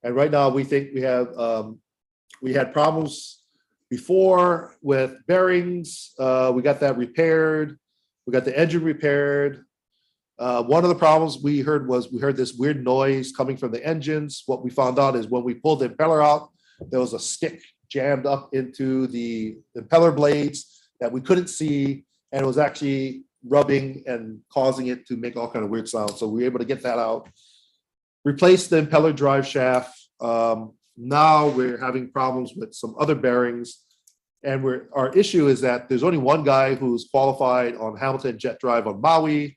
And right now we think we had problems before with bearings. We got that repaired. We got the engine repaired. One of the problems we heard this weird noise coming from the engines. What we found out is when we pulled the impeller out, there was a stick jammed up into the impeller blades that we couldn't see, and it was actually rubbing and causing it to make all kind of weird sounds. So we were able to get that out. Replace the impeller drive shaft. Now we're having problems with some other bearings. And our issue is that there's only one guy who's qualified on Hamilton Jet Drive on Maui.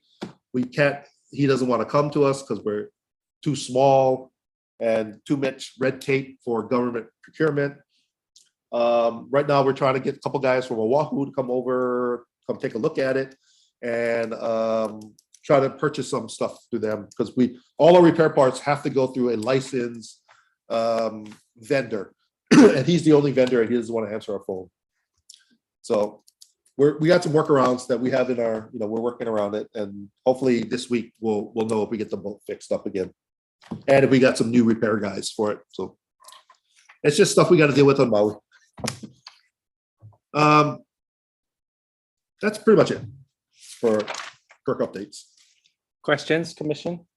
He doesn't want to come to us because we're too small and too much red tape for government procurement. Right now we're trying to get a couple guys from Oahu to come take a look at it and try to purchase some stuff through them, because all our repair parts have to go through a licensed vendor. And he's the only vendor, and he doesn't want to answer our phone. So we got some workarounds that we have in our, we're working around it, and hopefully this week we'll know if we get the boat fixed up again, and if we got some new repair guys for it. So it's just stuff we got to deal with on Maui. That's pretty much it for KIRC updates. Questions, Commission?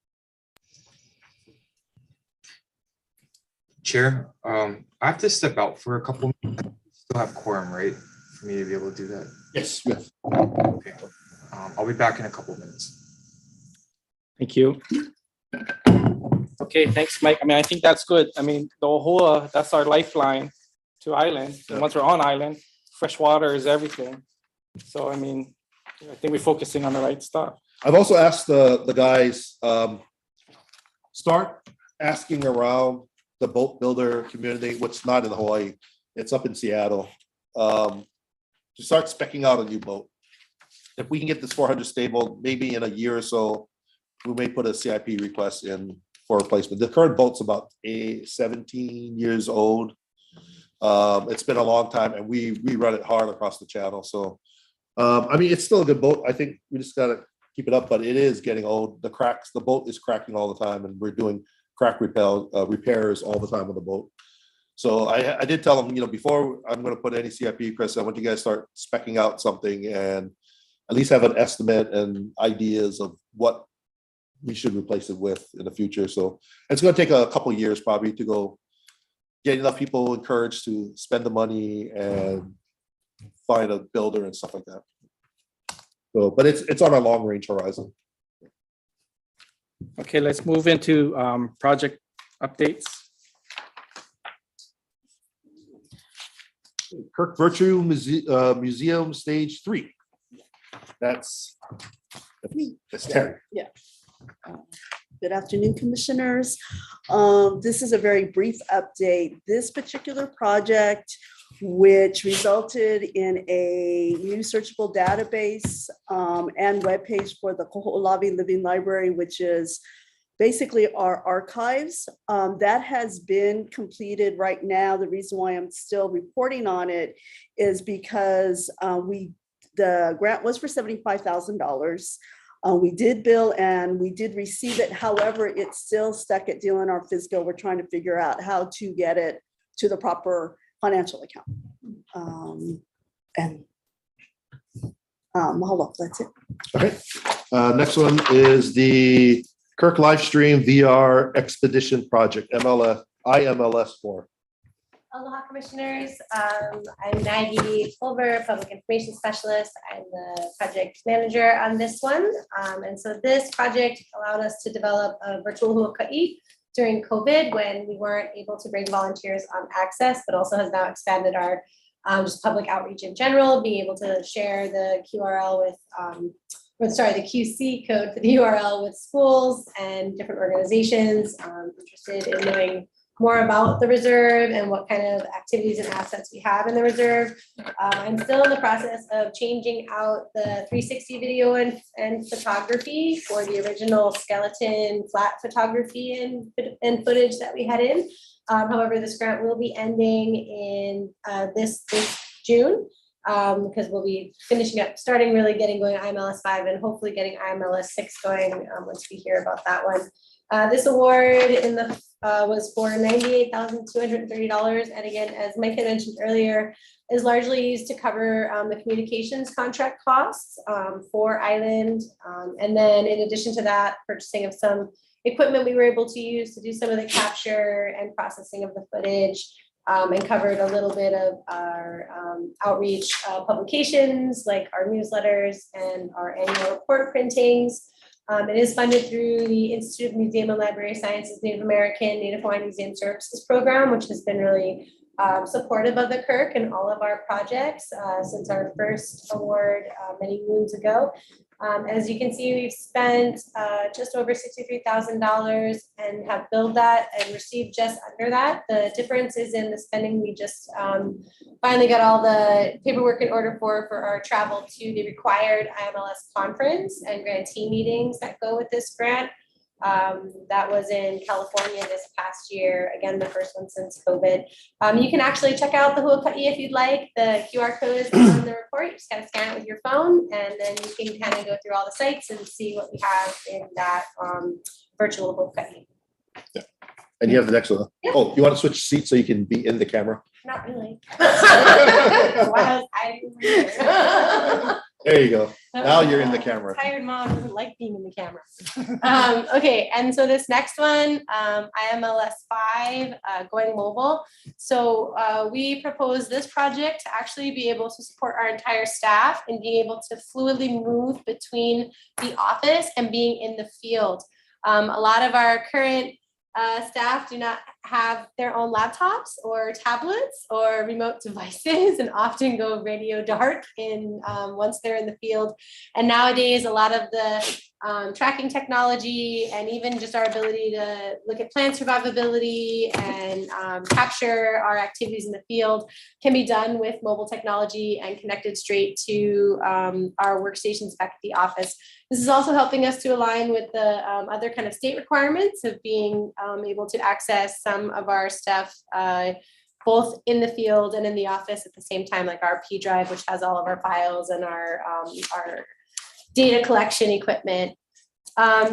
Chair, I have to step out for a couple minutes. Still have quorum, right? For me to be able to do that. Yes. Okay. I'll be back in a couple minutes. Thank you. Okay, thanks, Mike. I think that's good. The whole, that's our lifeline to island. And once we're on island, fresh water is everything. So, I think we're focusing on the right stuff. I've also asked the guys, start asking around the boat builder community, what's not in Hawaii, it's up in Seattle, to start speccing out a new boat. If we can get this 400 stable, maybe in a year or so, we may put a CIP request in for replacement. The current boat's about 17 years old. It's been a long time, and we run it hard across the channel. So, it's still a good boat. I think we just gotta keep it up, but it is getting old. The boat is cracking all the time, and we're doing crack repairs all the time on the boat. So I did tell them, before I'm going to put any CIP requests, I want you guys to start speccing out something and at least have an estimate and ideas of what we should replace it with in the future. So it's going to take a couple of years probably to go get enough people encouraged to spend the money and find a builder and stuff like that. So, but it's on our long range horizon. Okay, let's move into project updates. KIRC Virtual Museum Stage 3. That's Terry. Yeah. Good afternoon, commissioners. This is a very brief update. This particular project, which resulted in a new searchable database and webpage for the Kaho'olawe Living Library, which is basically our archives, that has been completed right now. The reason why I'm still reporting on it is because the grant was for $75,000. We did bill and we did receive it. However, it's still stuck at dealing our fiscal. We're trying to figure out how to get it to the proper financial account. Hold on, that's it. Okay. Next one is the KIRC live stream VR expedition project, IMLS 4. Aloha, commissioners. I'm Maggie Fulber, Public Information Specialist. I'm the project manager on this one. And so this project allowed us to develop a virtual huaka'i during COVID when we weren't able to bring volunteers on access, but also has now expanded our just public outreach in general, being able to share the QRL with, the QC code for the URL with schools and different organizations interested in knowing more about the reserve and what kind of activities and assets we have in the reserve. I'm still in the process of changing out the 360 video and photography for the original skeleton flat photography and footage that we had in. However, this grant will be ending in this June because we'll be finishing up, starting really getting going IMLS 5 and hopefully getting IMLS 6 going once we hear about that one. This award was for $98,230, and again, as Mike had mentioned earlier, is largely used to cover the communications contract costs for Island, and then in addition to that, purchasing of some equipment we were able to use to do some of the capture and processing of the footage, and covered a little bit of our outreach publications like our newsletters and our annual report printings. It is funded through the Institute of Museum and Library Sciences Native American Native Hawaiian Museum Services Program, which has been really supportive of the KIRC and all of our projects since our first award many moons ago. As you can see, we've spent just over $63,000 and have billed that and received just under that. The difference is in the spending. We just finally got all the paperwork in order for our travel to the required IMLS conference and grantee meetings that go with this grant. That was in California this past year, again, the first one since COVID. You can actually check out the huaka'i if you'd like. The QR code is on the report. You just gotta scan it with your phone, and then you can kind of go through all the sites and see what we have in that virtual huaka'i. Yeah. And you have the next one. Yeah. Oh, you want to switch seats so you can be in the camera? Not really. Wow, There you go. Now you're in the camera. Tired mom doesn't like being in the camera. Okay, and so this next one, IMLS 5, going mobile. So we propose this project to actually be able to support our entire staff and being able to fluidly move between the office and being in the field. A lot of our current staff do not have their own laptops or tablets or remote devices and often go radio dark once they're in the field. And nowadays, a lot of the tracking technology and even just our ability to look at plant survivability and capture our activities in the field can be done with mobile technology and connected straight to our workstations back at the office. This is also helping us to align with the other kind of state requirements of being able to access some of our stuff both in the field and in the office at the same time, like our P drive, which has all of our files and our data collection equipment.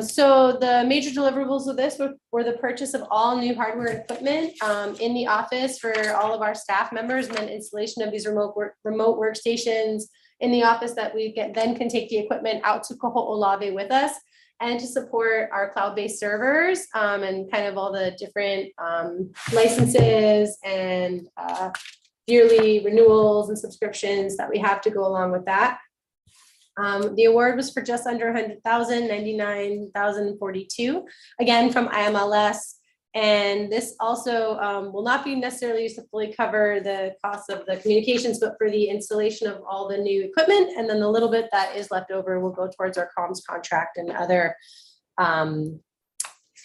So the major deliverables of this were the purchase of all new hardware and equipment in the office for all of our staff members, and then installation of these remote workstations in the office that we then can take the equipment out to Kaho'olawe with us, and to support our cloud-based servers and kind of all the different licenses and yearly renewals and subscriptions that we have to go along with that. The award was for just under 100,000, 99,042, again from IMLS. And this also will not be necessarily used to fully cover the cost of the communications, but for the installation of all the new equipment. And then the little bit that is left over will go towards our comms contract and other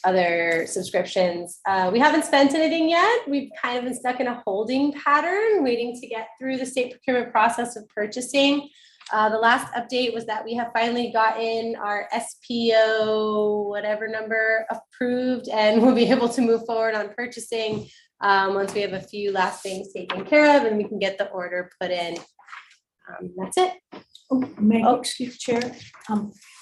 other subscriptions. We haven't spent anything yet. We've kind of been stuck in a holding pattern, waiting to get through the state procurement process of purchasing. The last update was that we have finally gotten our SPO, whatever number, approved, and we'll be able to move forward on purchasing once we have a few last things taken care of and we can get the order put in. That's it. Excuse Chair,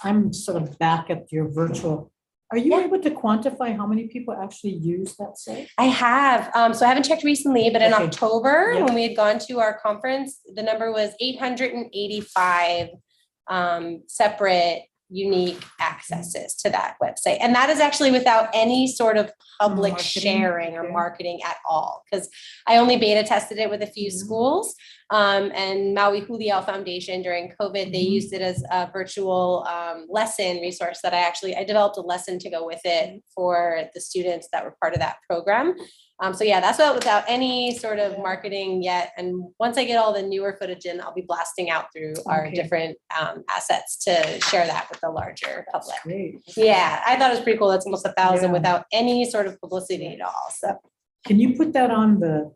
I'm sort of back at your virtual. Are you able to quantify how many people actually use that site? I have, so I haven't checked recently, but in Okay. October, Yeah. when we had gone to our conference, the number was 885 separate unique accesses to that website. And that is actually without any sort of public Marketing, sharing or okay. marketing at all. Because I only beta tested it with a few Mhm. schools. And Maui Huliao Foundation during COVID, they Mhm. used it as a virtual lesson resource that I developed a lesson to go with it for the students that were part of that program. So yeah, that's without any sort of marketing yet. And once I get all the newer footage in, I'll be blasting out through our Okay. different assets to share that with the larger public. Great. Yeah, I thought it was pretty cool. That's almost 1,000 Yeah. without any sort of publicity at all. So Can you put that on the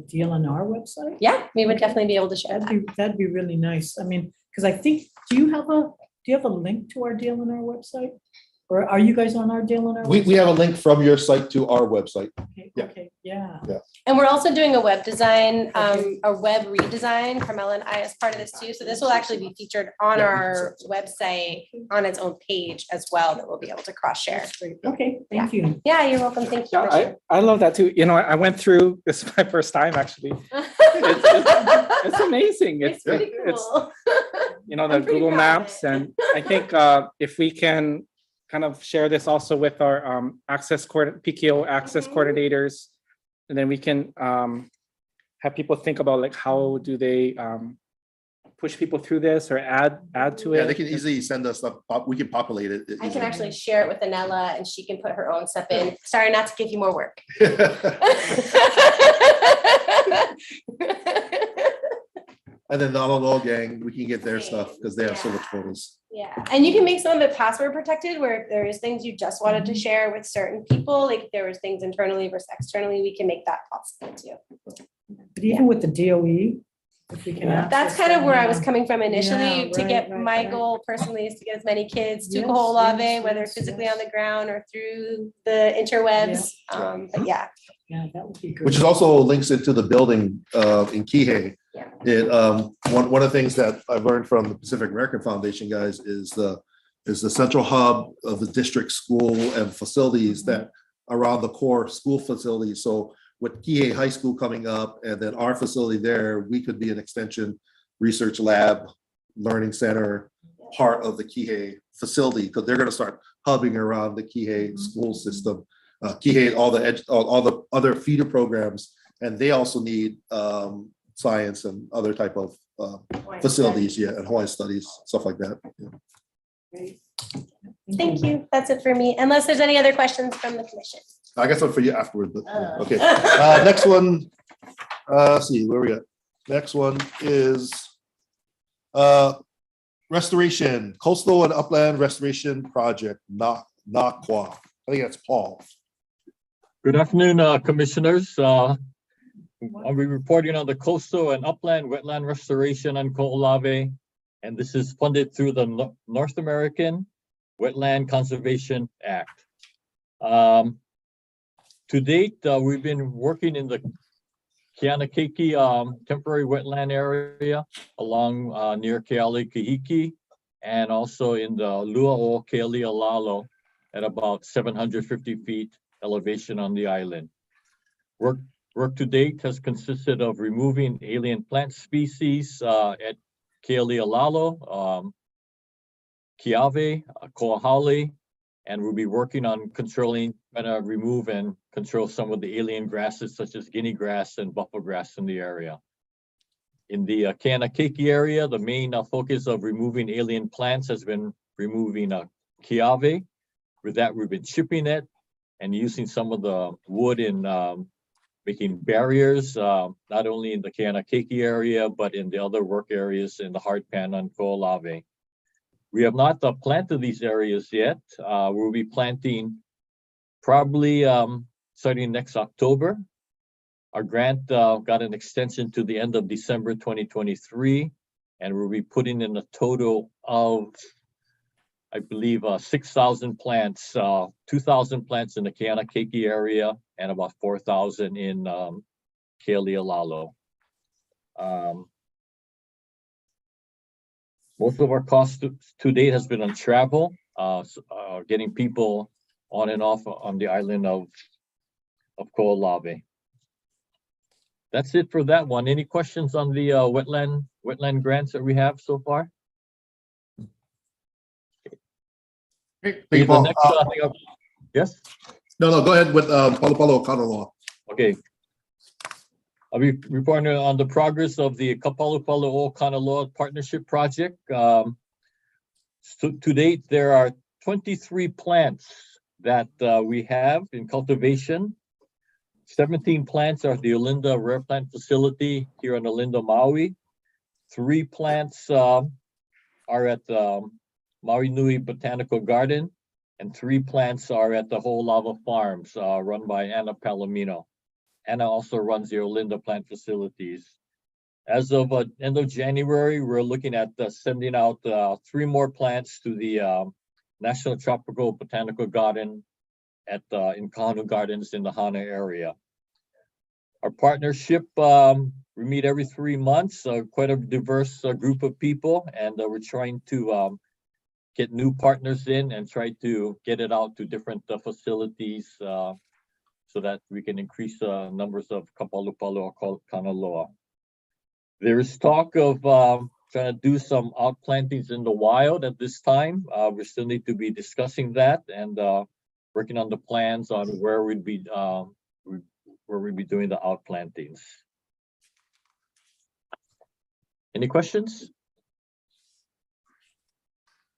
DLNR website? yeah, we would Okay. definitely be able to share that. That'd be really nice. I mean, because I think, do you have a link to our DLNR website? Or are you guys on our DLNR? We have a link from your site to our website. Okay, yeah. okay, yeah. And we're also doing a web design, Okay. a web redesign. Carmela and I as part of this too. So this will actually be featured on Yeah, we can our website on its own page as well that we'll be able to cross share. That's great. Okay, thank you. Yeah, you're welcome. Thank you. Yeah, I love that too. You know, I went through, this is my first time actually. It's amazing. It's pretty cool. You know, the I'm pretty Google proud of Maps, it. and I think if we can kind of share this also with our PKO access Mhm. coordinators, and then we can have people think about like how do they push people through this or add to it. Yeah, they can easily send us stuff. We can populate it. I can actually share it with Anella and she can put her own stuff in. Sorry, not to give you more work. And then the Alolo gang, we can get their stuff because they have so much photos. Yeah, and you can make some of it password protected where if there is things you just wanted to share with certain people, like if there was things internally versus externally, we can make that possible too. But even with the DOE, if we can. That's access kind of them, where I was yeah. coming from initially. Yeah, To right, get right, my right. goal personally is to get as many kids to Yes, Kaho'olawe, yes, whether yes, physically yes. on the ground or through the interwebs. But yeah, Yeah, that would be good. Which is also links into the building in Kihei. Yeah. It one of the things that I've learned from the Pacific American Foundation guys is the central hub of the district school and facilities that around the core school facilities. So with Kihei High School coming up and then our facility there, we could be an extension research lab, learning center, part of the Kihei facility, because they're going to start hubbing around the Kihei school system. Kihei, all the other feeder programs, and they also need science and other type of facilities, yeah, and Hawaiian studies, stuff like that. Yeah. Great. thank you. That's it for me. Unless there's any other questions from the commission. I guess one for you afterward, but yeah, okay. Next one, let's see, where we at? Next one is restoration, coastal and upland restoration project, NAQUA. I think that's Paul. Good afternoon, commissioners. I'll be reporting on the coastal and upland wetland restoration on Kaho'olawe. And this is funded through the North American Wetland Conservation Act. To date, we've been working in the Keanakeke temporary wetland area along near Keale Kahiki and also in the Lua'o Keali'olalo at about 750 feet elevation on the island. Work to date has consisted of removing alien plant species at Keali'olalo, Kiave, Kaho'olawe, and we'll be working on remove and control some of the alien grasses such as guinea grass and buffalo grass in the area. In the Keanakeke area, the main focus of removing alien plants has been removing Kiave. With that, we've been chipping it and using some of the wood in making barriers, not only in the Keanakeke area, but in the other work areas in the hard pan on Kaho'olawe. We have not planted these areas yet. We'll be planting probably starting next October. Our grant got an extension to the end of December 2023, and we'll be putting in a total of, I believe, 6,000 plants, 2,000 plants in the Kaho'olawe area, and about 4,000 in Kaho'olawe. Most of our cost to date has been on travel, getting people on and off on the island of Kaho'olawe. That's it for that one. Any questions on the wetland grants that we have so far? Thank Okay, you, the Paul. next thing up, yes? No, go ahead with Palo Kaho'olawe. Okay. I'll be reporting on the progress of the Kaho'olawe Partnership Project. So to date, there are 23 plants that we have in cultivation. 17 plants are at the Olinda Rare Plant Facility here on Olinda, Maui. 3 plants are at Maui Nui Botanical Garden, and 3 plants are at the Kaho'olawe Farms run by Anna Palomino. Anna also runs the Olinda plant facilities. As of end of January, we're looking at sending out 3 more plants to the National Tropical Botanical Garden in Kahanu Gardens in the Hana area. Our partnership, we meet every 3 months, quite a diverse group of people, and we're trying to get new partners in and try to get it out to different facilities so that we can increase numbers of Kapalupalo or Kanaloa. There is talk of trying to do some outplantings in the wild at this time. We still need to be discussing that and working on the plans on where we'd be doing the outplantings. Any questions?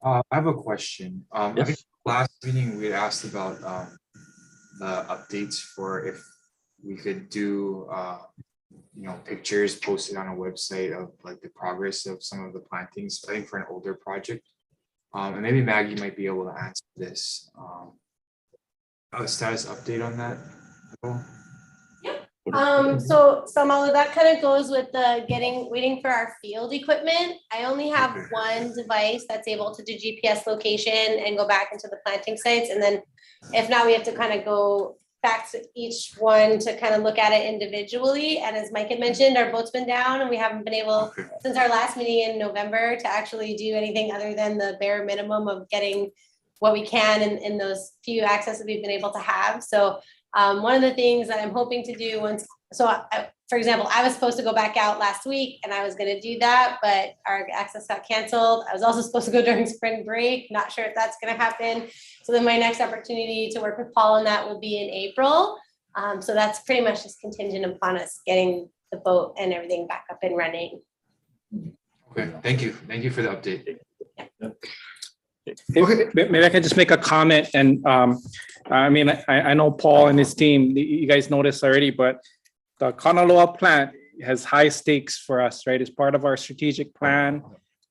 I have a question. I Yes. think last meeting we had asked about the updates for if we could do pictures posted on a website of like the progress of some of the plantings, I think for an older project. And maybe Maggie might be able to answer this. A status update on that? So Samalo, that kind of goes with the waiting for our field equipment. I only have one device that's able to do GPS location and go back into the planting sites. And then if not, we have to kind of go back to each one to kind of look at it individually. And as Mike had mentioned, our boat's been down and we haven't been able, since our last meeting in November, to actually do anything other than the bare minimum of getting what we can in those few access that we've been able to have. So one of the things that I'm hoping to do for example, I was supposed to go back out last week and I was going to do that, but our access got canceled. I was also supposed to go during spring break. Not sure if that's going to happen. So then my next opportunity to work with Paul on that will be in April. So that's pretty much just contingent upon us getting the boat and everything back up and running. Okay, thank you. Thank you for the update. Maybe I can just make a comment. And I mean, I know Paul and his team, you guys know this already, but the Kanaloa plant has high stakes for us, right? It's part of our strategic plan.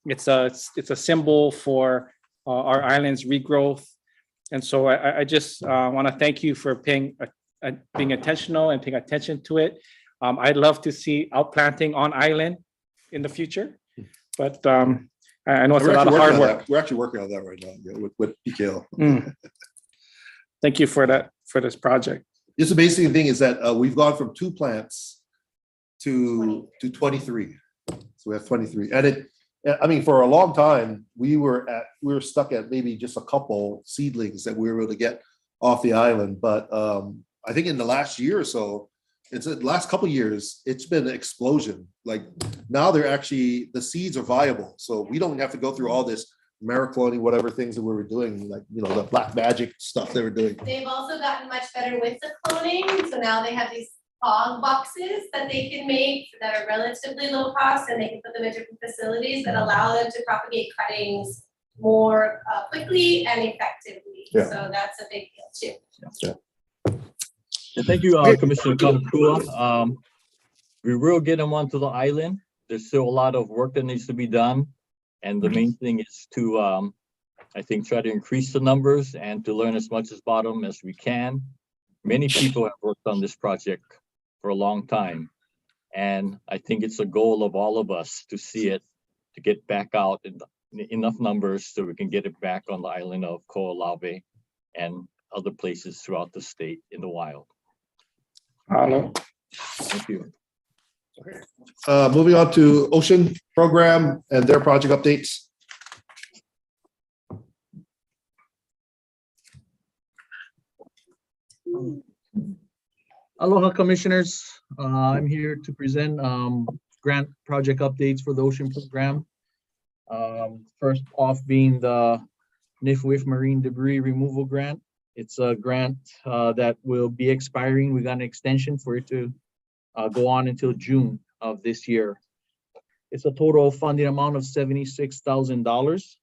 It's a symbol for our island's regrowth. And so I just want to thank you for being intentional and paying attention to it. I'd love to see outplanting on island in the future, but I know it's a lot of hard work. We're actually working on that right now with PKL. Thank you for this project. This amazing thing is that we've gone from 2 plants to 23. So we have 23. And I mean, for a long time, we were stuck at maybe just a couple seedlings that we were able to get off the island. But I think in the last year or so, the last couple of years, it's been an explosion. Like now the seeds are viable. So we don't have to go through all this maricloning, whatever things that we were doing, like, the black magic stuff they were doing. They've also gotten much better with the cloning. So now they have these fog boxes that they can make that are relatively low cost, and they can put them in different facilities that allow them to propagate cuttings more quickly and effectively. Yeah. So that's a big deal too. And thank you, Commissioner Kamakua. We will get them onto the island. There's still a lot of work that needs to be done. And the main thing is to, I think, try to increase the numbers and to learn as much about them as we can. many people have worked on this project for a long time. And I think it's a goal of all of us to see it, to get back out in enough numbers so we can get it back on the island of Kaho'olawe and other places throughout the state in the wild. Hello. Thank you. Moving on to Ocean Program and their project updates. Aloha Commissioners, I'm here to present grant project updates for the Ocean Program. First off being the NIFWIF Marine Debris Removal Grant. It's a grant that will be expiring. We got an extension for it to go on until June of this year. It's a total funding amount of $76,000.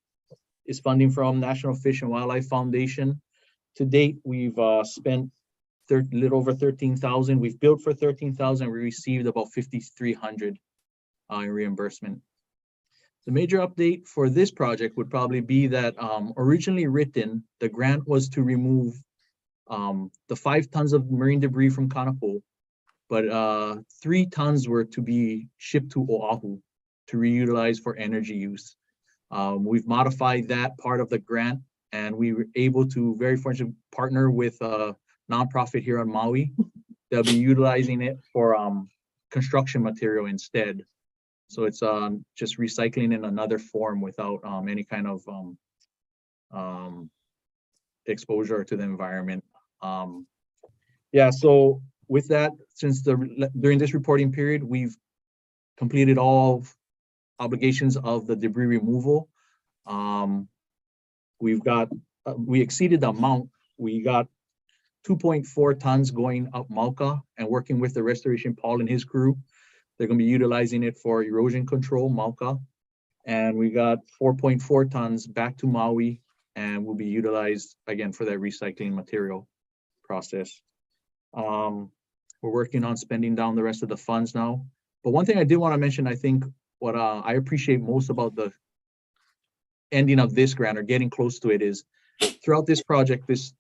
It's funding from National Fish and Wildlife Foundation. To date, we've spent a little over 13,000. We've billed for 13,000. We received about 5,300 in reimbursement. The major update for this project would probably be that originally written, the grant was to remove the 5 tons of marine debris from Kanapo, but 3 tons were to be shipped to Oahu to reutilize for energy use. We've modified that part of the grant, and we were able to very fortunately partner with a nonprofit here on Maui. They'll be utilizing it for construction material instead. So it's just recycling in another form without any kind of exposure to the environment. Yeah, so with that, since during this reporting period, we've completed all obligations of the debris removal. We exceeded the amount. We got 2.4 tons going up Mauka and working with the restoration Paul and his crew. They're going to be utilizing it for erosion control, Mauka. And we got 4.4 tons back to Maui and will be utilized again for that recycling material process. We're working on spending down the rest of the funds now. But one thing I did want to mention, I think what I appreciate most about the ending of this grant or getting close to it is throughout this project, this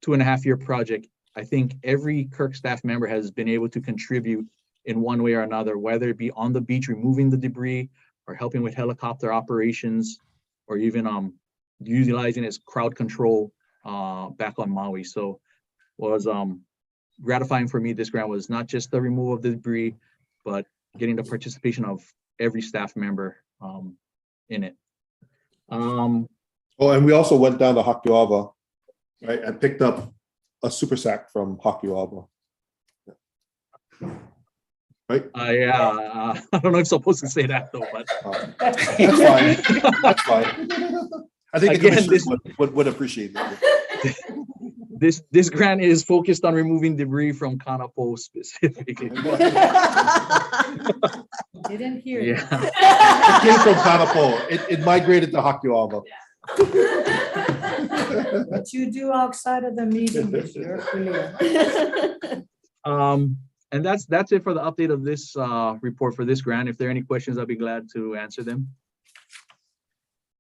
2.5-year project, I think every KIRC staff member has been able to contribute in one way or another, whether it be on the beach removing the debris or helping with helicopter operations or even utilizing its crowd control back on Maui. So what was gratifying for me, this grant was not just the removal of the debris, but getting the participation of every staff member in it. Oh, and we also went down to Hakuawa, right, and picked up a super sack from Hakuawa. Right? Yeah, I don't know if I'm supposed to say that though, but that's fine. That's fine. I think the Again, commissioners would appreciate it. This grant is focused on removing debris from Kanapo specifically. Didn't hear Yeah. It came from Kanapo. It migrated to Hakuawa. what you do outside of the meeting is your career. And that's it for the update of this report for this grant. If there are any questions, I'll be glad to answer them.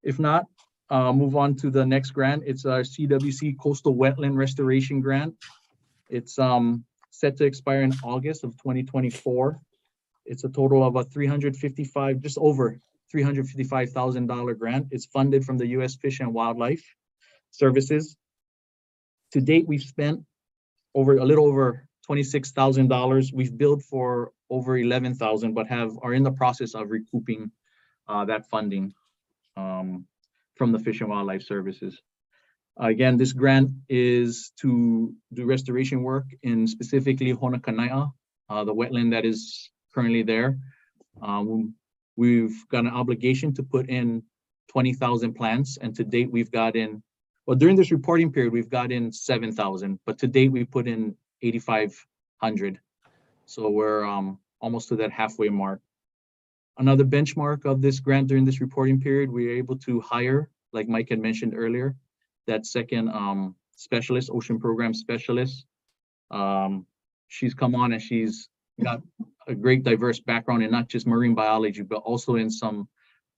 If not, move on to the next grant. It's our CWC Coastal Wetland Restoration Grant. It's set to expire in August of 2024. It's a total of just over $355,000 grant. It's funded from the U.S. Fish and Wildlife Services. To date, we've spent a little over $26,000. We've billed for over $11,000, but are in the process of recouping that funding from the Fish and Wildlife Services. Again, this grant is to do restoration work in specifically Honokanaia, the wetland that is currently there. We've got an obligation to put in 20,000 plants, and to date we've got in, well, during this reporting period, we've got in 7,000, but to date we put in 8,500. So we're almost to that halfway mark. Another benchmark of this grant during this reporting period, we were able to hire, like Mike had mentioned earlier, that second specialist, ocean program specialist. She's come on and she's got a great diverse background in not just marine biology, but also in some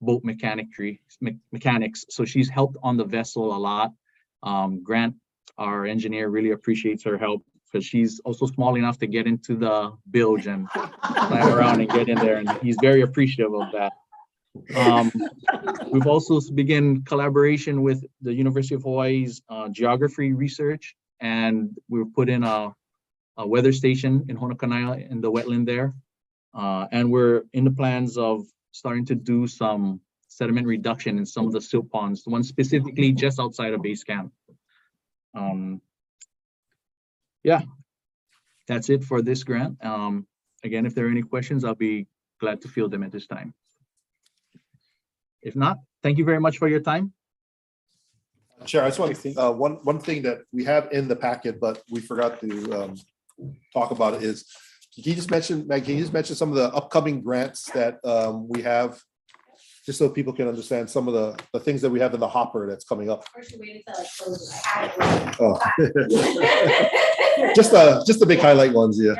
boat mechanics. So she's helped on the vessel a lot. Grant, our engineer, really appreciates her help because she's also small enough to get into the bilge and climb around and get in there, and he's very appreciative of that. We've also begun collaboration with the University of Hawaii's geography research, and we've put in a weather station in Honokanaya in the wetland there. And we're in the plans of starting to do some sediment reduction in some of the silt ponds, the one specifically just outside of base camp. Yeah, that's it for this grant. Again, if there are any questions, I'll be glad to field them at this time. If not, thank you very much for your time. Chair, I just want to, one thing that we have in the packet, but we forgot to talk about it is, can you just mention, Meg, can you just mention some of the upcoming grants that we have? Just so people can understand some of the things that we have in the hopper that's coming up. Or should we wait until I close it? I had it. Oh. Just the big highlight ones, yeah.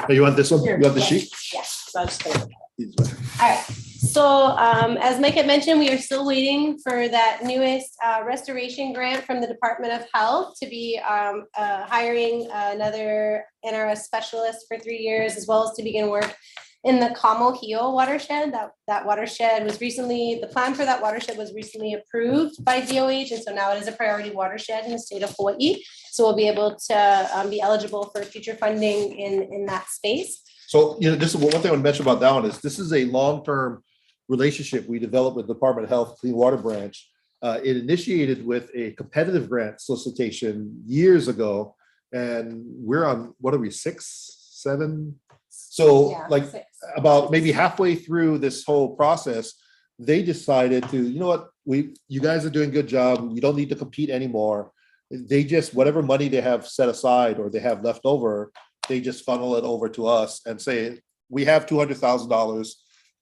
Hey, you want this one? You want the sheet? Yes. So I'll just put it. These ones. All right, so as Mike had mentioned, we are still waiting for that newest restoration grant from the Department of Health to be hiring another NRS specialist for 3 years, as well as to begin work in the Kaho'olawe watershed. That watershed was recently, the plan for that watershed was recently approved by DOH, and so now it is a priority watershed in the state of Hawaii. So we'll be able to be eligible for future funding in that space. So, you know, just one thing I want to mention about that one is this is a long-term relationship we developed with the Department of Health Clean Water Branch. It initiated with a competitive grant solicitation years ago, and we're on, what are we, 6, 7? So Yeah, like 6. about maybe halfway through this whole process, they decided to, you know what, you guys are doing a good job. You don't need to compete anymore. They just, whatever money they have set aside or they have left over, they just funnel it over to us and say, we have $200,000.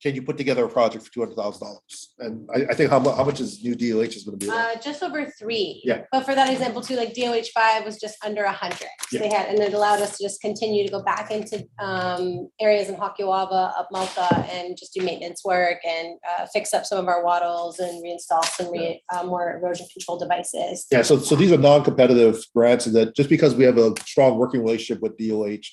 Can you put together a project for $200,000? And I think how much is new DOH is going to be? Just over 3. Yeah. But for that example too, like DOH 5 was just under 100. So Yeah. they had, and it allowed us to just continue to go back into areas in Kaho'olawe, up Malta, and just do maintenance work and fix up some of our wattles and reinstall some more erosion control devices. Yeah, so these are non-competitive grants, and that just because we have a strong working relationship with DOH,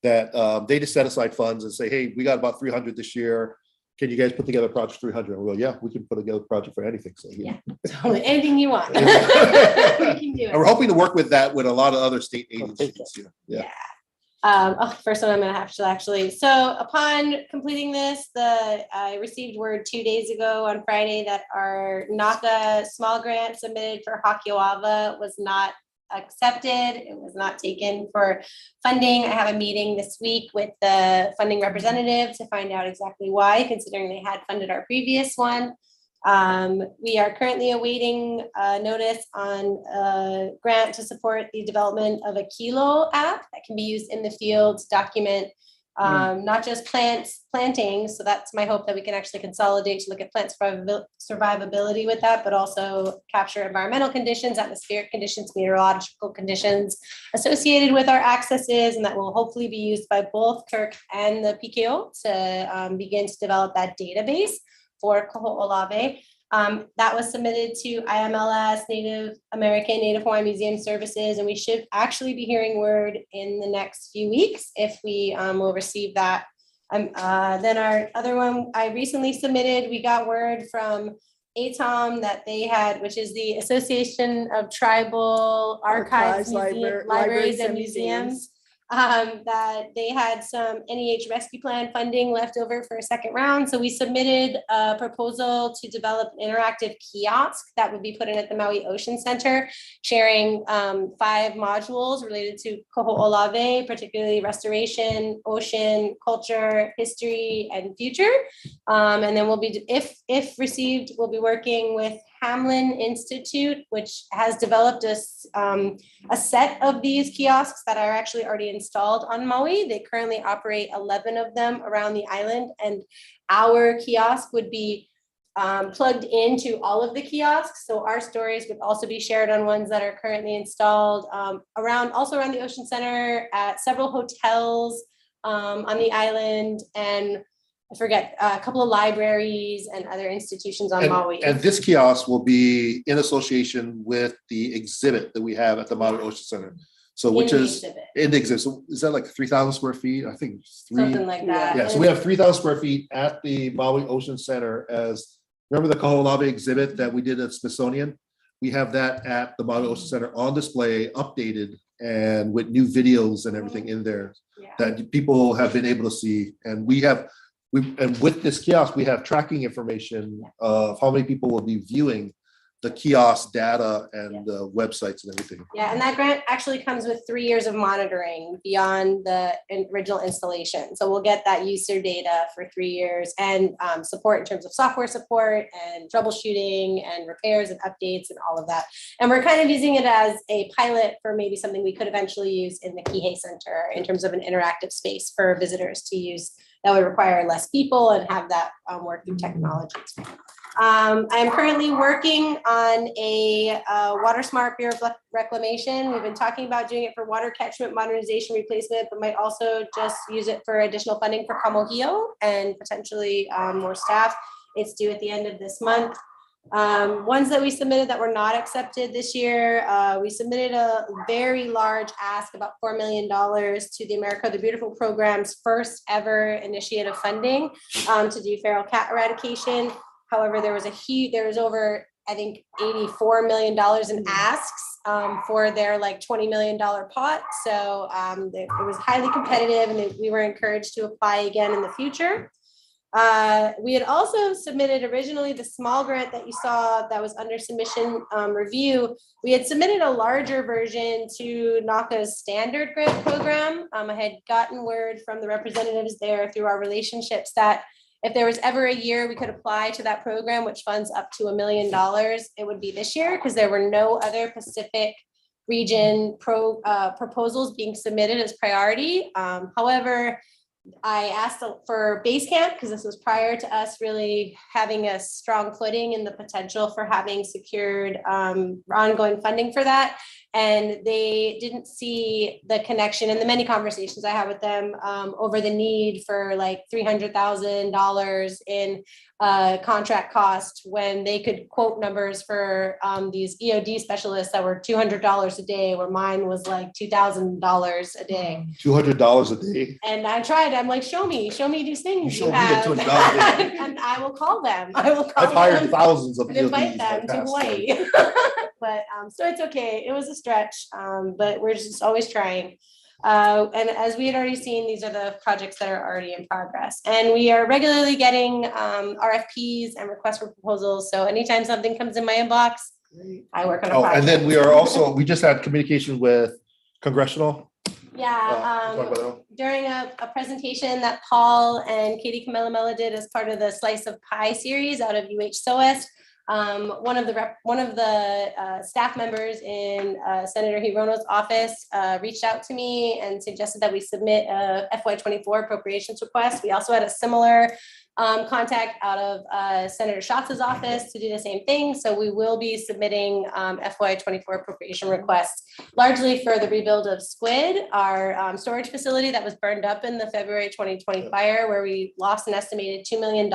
that they just set aside funds and say, hey, we got about 300 this year. Can you guys put together a project 300? And we'll, yeah, we can put together a project for anything. So Yeah, totally. Anything you want. We can do it. And we're hoping to work with that with a lot of other state agencies. Yeah. First one I'm gonna have to actually, so upon completing this, I received word 2 days ago on Friday that our NACA small grant submitted for Kaho'olawe was not accepted. It was not taken for funding. I have a meeting this week with the funding representative to find out exactly why, considering they had funded our previous one. We are currently awaiting a notice on a grant to support the development of a Kilo app that can be used in the field to document not just planting. So that's my hope, that we can actually consolidate to look at plant survivability with that, but also capture environmental conditions, atmospheric conditions, meteorological conditions associated with our accesses, and that will hopefully be used by both KIRC and the PKO to begin to develop that database for Kaho'olawe. That was submitted to IMLS, Native American, Native Hawaiian Museum Services, and we should actually be hearing word in the next few weeks if we will receive that. Then our other one I recently submitted, we got word from ATOM that they had, which is the Association of Tribal Archives, Libraries and Museums, that they had some NEH rescue plan funding left over for a second round. So we submitted a proposal to develop an interactive kiosk that would be put in at the Maui Ocean Center, sharing 5 modules related to Kaho'olawe, particularly restoration, ocean, culture, history, and future. And then we'll be, if received, we'll be working with Hamlin Institute, which has developed a set of these kiosks that are actually already installed on Maui. They currently operate 11 of them around the island, and our kiosk would be plugged into all of the kiosks. So our stories would also be shared on ones that are currently installed around the Ocean Center, at several hotels on the island, and I forget, a couple of libraries and other institutions on Maui. And this kiosk will be in association with the exhibit that we have at the Maui Ocean Center. So which In the is exhibit. in the exhibit. So is that like 3,000 square feet? I think it's Something like that. Yeah, so we have 3,000 square feet at the Maui Ocean Center as, remember the Kaho'olawe exhibit that we did at Smithsonian? We have that at the Maui Ocean Center on display, updated and with new videos and everything in there Yeah. that people have been able to see. And and with this kiosk, we have tracking information of how many people will be viewing the kiosk data and the websites and everything. Yeah, and that grant actually comes with 3 years of monitoring beyond the original installation. So we'll get that user data for 3 years and support in terms of software support and troubleshooting and repairs and updates and all of that. And we're kind of using it as a pilot for maybe something we could eventually use in the Kihei Center in terms of an interactive space for visitors to use that would require less people and have that work through technologies. I am currently working on a water smart Bureau of Reclamation. We've been talking about doing it for water catchment modernization replacement, but might also just use it for additional funding for Kamohio and potentially more staff. It's due at the end of this month. Ones that we submitted that were not accepted this year, we submitted a very large ask, about $4 million to the America the Beautiful program's first ever initiative funding to do feral cat eradication. However, there was over, I think, $84 million in asks for their like $20 million pot. So it was highly competitive and we were encouraged to apply again in the future. We had also submitted originally the small grant that you saw that was under submission review. We had submitted a larger version to NACA's standard grant program. I had gotten word from the representatives there through our relationships that if there was ever a year we could apply to that program, which funds up to $1 million, it would be this year because there were no other Pacific region proposals being submitted as priority. However, I asked for base camp because this was prior to us really having a strong footing in the potential for having secured ongoing funding for that. And they didn't see the connection in the many conversations I had with them over the need for like $300,000 in contract cost when they could quote numbers for these EOD specialists that were $200 a day, where mine was like $2,000 a day. $200 a day. And I tried, I'm like, show me these things you show me the have. $200 a day. And I will call them. I've hired thousands of and invite EODs them in the to past, Hawaii. But so it's okay. It was a stretch, but we're just always trying. And as we had already seen, these are the projects that are already in progress. And we are regularly getting RFPs and requests for proposals. So anytime something comes in my inbox, I work on a Oh, project. and then we just had communication with Congressional. Yeah, during a presentation that Paul and Katie Kamelamela did as part of the Slice of Pie series out of UH-SOAS, one of the staff members in Senator Hirono's office reached out to me and suggested that we submit a FY24 appropriations request. We also had a similar contact out of Senator Schatz's office to do the same thing. So we will be submitting FY24 appropriation requests largely for the rebuild of Squid, our storage facility that was burned up in the February 2020 fire, where we lost an estimated $2 million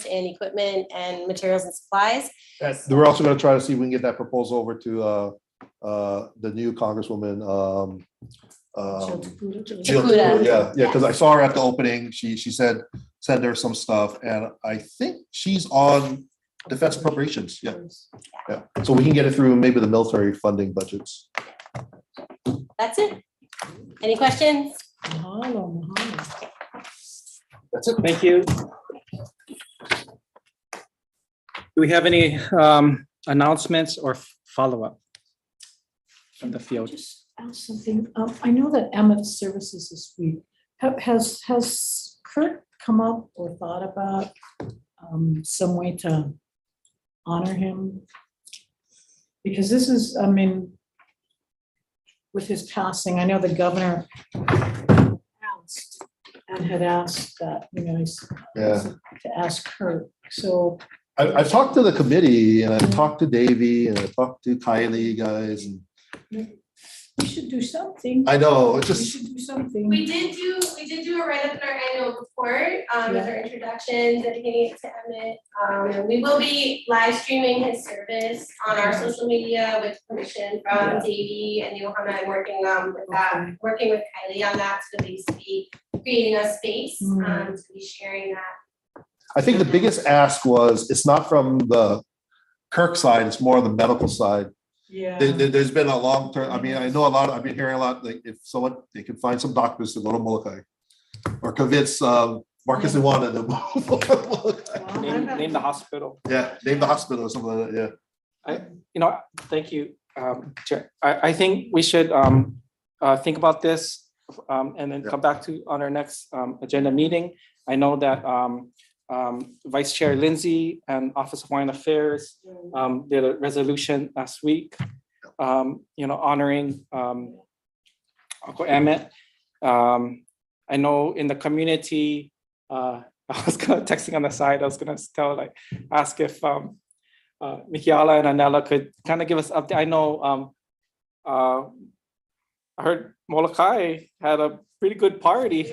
in equipment and materials and supplies. We're also going to try to see if we can get that proposal over to the new Congresswoman. Takuda. Yeah, because I saw her at the opening. She said send her some stuff, and I think she's on defense appropriations. Yeah. So we can get it through maybe the military funding budgets. That's it. Any questions? That's it. Thank you. Do we have any announcements or follow-up from the field? Just ask something. I know that Emmett's services this week. Has KIRC come up or thought about some way to honor him? Because this is, I mean, with his passing, I know the governor had asked that, to ask KIRC. So I've talked to the committee, and I've talked to Davey, and I've talked to Kylie guys, and We should do something. I know, it's We just, should do something. We did do a write-up in our annual report, with our introduction, dedicating it to Emmett. And we will be live streaming his service on our social media with permission from Davey and Johanna. I'm working with that, working with Kylie on that, to be creating a space, to be sharing that. I think the biggest ask was, it's not from the KIRC side, it's more on the medical side. Yeah. There's been a long term, I mean, I know a lot, I've been hearing a lot, like if someone, they can find some doctors to go to Molokai. Or convince Marcus and Wanda to move to Molokai. Name the hospital. Yeah, name the hospital or something like that, yeah. Thank you, Chair. I think we should think about this and then come back to on our next agenda meeting. I know that Vice Chair Lindsay and Office of Hawaiian Affairs did a resolution last week, honoring Uncle Emmett. I know in the community, I was texting on the side, I was gonna ask if Mikiala and Anela could kind of give us update. I know I heard Molokai had a pretty good party.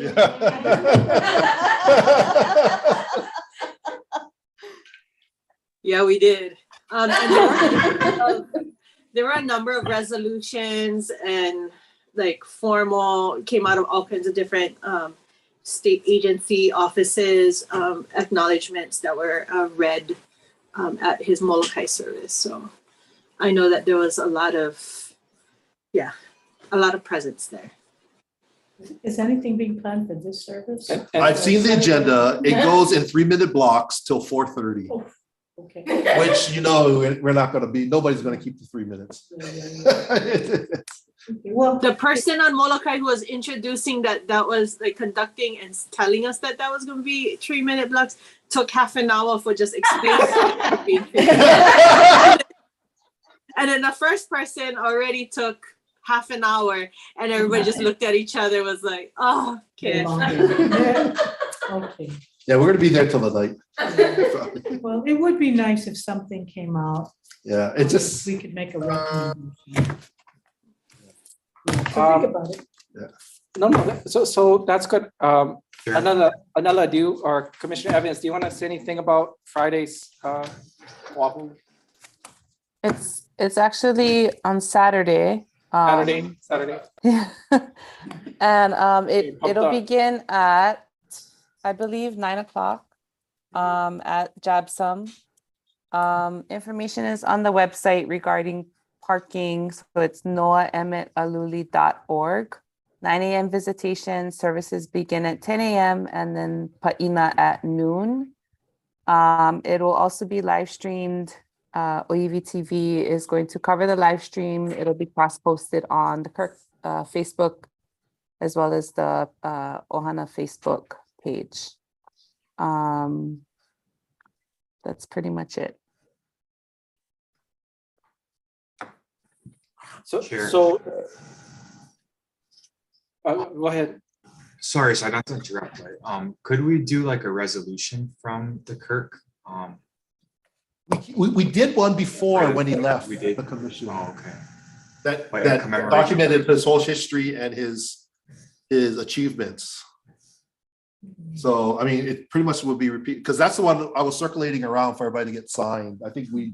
Yeah, we did. And there were a number of resolutions and formal, came out of all kinds of different state agency offices, acknowledgements that were read at his Molokai service. So I know that there was a lot of presence there. Is anything being planned for this service? I've seen the agenda. It goes in 3-minute blocks till 4:30, Oh, okay. which, we're not gonna be, nobody's gonna keep the 3 minutes. Well, The person on Molokai who was introducing that was conducting and telling us that was going to be 3-minute blocks took half an hour for just explaining. And then the first person already took half an hour, and everybody just looked at each other, was like, oh, okay. Okay. Yeah, we're gonna be there till the night. Well, it would be nice if something came out. Yeah, it just, We could make a recommendation. So think about it. No, so that's good. Another do or Commissioner Evans, do you want to say anything about Friday's Oahu? It's actually on Saturday. Saturday. Yeah. And Pumped it'll up. begin at, I believe, 9:00 at Jabsum. Information is on the website regarding parking. So it's noaemmetaluli.org. 9 a.m. visitation services begin at 10 a.m. and then Pa'ina at noon. It will also be live streamed. Oiwi TV is going to cover the live stream. It'll be cross-posted on the KIRC Facebook as well as the Ohana Facebook page. That's pretty much it. Sure. So go ahead. Sorry, not to interrupt, but could we do like a resolution from the KIRC? we did one before when he left We did. the commission. Oh, okay. That Like a that commemoration. documented his whole history and his achievements. So, I mean, it pretty much will be repeated, because that's the one I was circulating around for everybody to get signed. I think we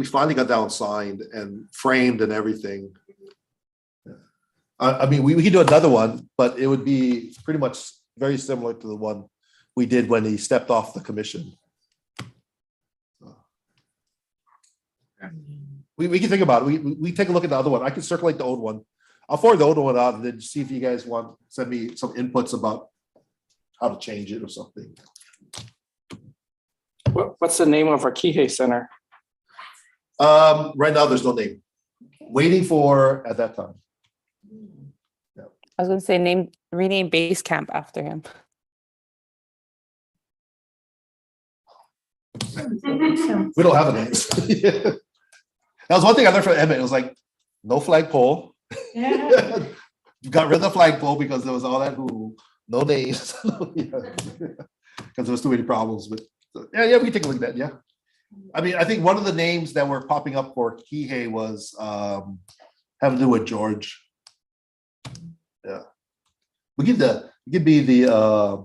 finally got that one signed and framed and everything. I mean, we could do another one, but it would be pretty much very similar to the one we did when he stepped off the commission. We can think about it. We take a look at the other one. I can circulate the old one. I'll forward the old one out and then see if you guys want, send me some inputs about how to change it or something. What's the name of our Kihei Center? Right now, there's no name. Waiting for at that time. I was going to say rename base camp after him. We don't have a name. That was one thing I learned from Emmett. It was like, no flagpole. Yeah. You got rid of the flagpole because there was all that no names. Because there was too many problems with, yeah, we can take a look at that, yeah. I mean, I think one of the names that were popping up for Kihei was have to do with George. Yeah. We could be the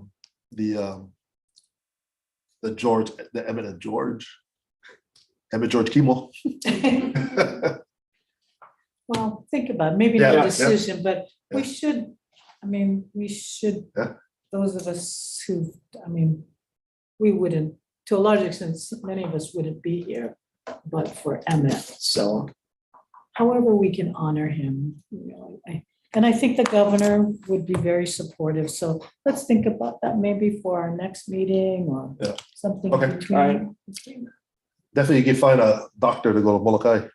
George, the eminent George. Emmett George Kimo. Well, think about it, maybe Yeah, not yeah, a decision, but we yeah. should, we should, Yeah. those of us who, we wouldn't, to a large extent, many of us wouldn't be here, but for Emmett, so however we can honor him, and I think the governor would be very supportive, so let's think about that maybe for our next meeting or Yeah. something. Okay. between- Definitely you can find a doctor to go to Molokai.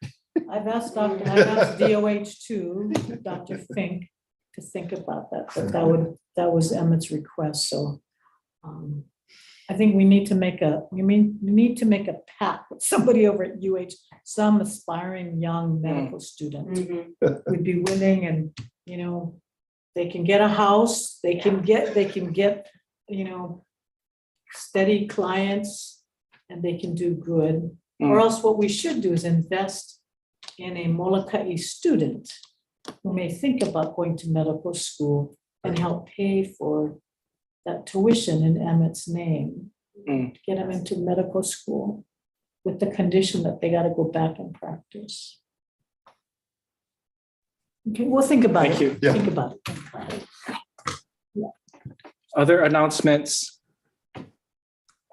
I've asked DOH too, Dr. Fink, to think about that, but that was Emmett's request, so. I think we need to make a pact with somebody over at UH, some aspiring young medical student would be willing, and, they can get a house, they can get, steady clients, and they can do good. Or else what we should do is invest in a Molokai student who may think about going to medical school and help pay for that tuition in Emmett's name, get them into medical school with the condition that they got to go back and practice. Okay, we'll think about it. Thank you. Yeah. Think about it. Other announcements?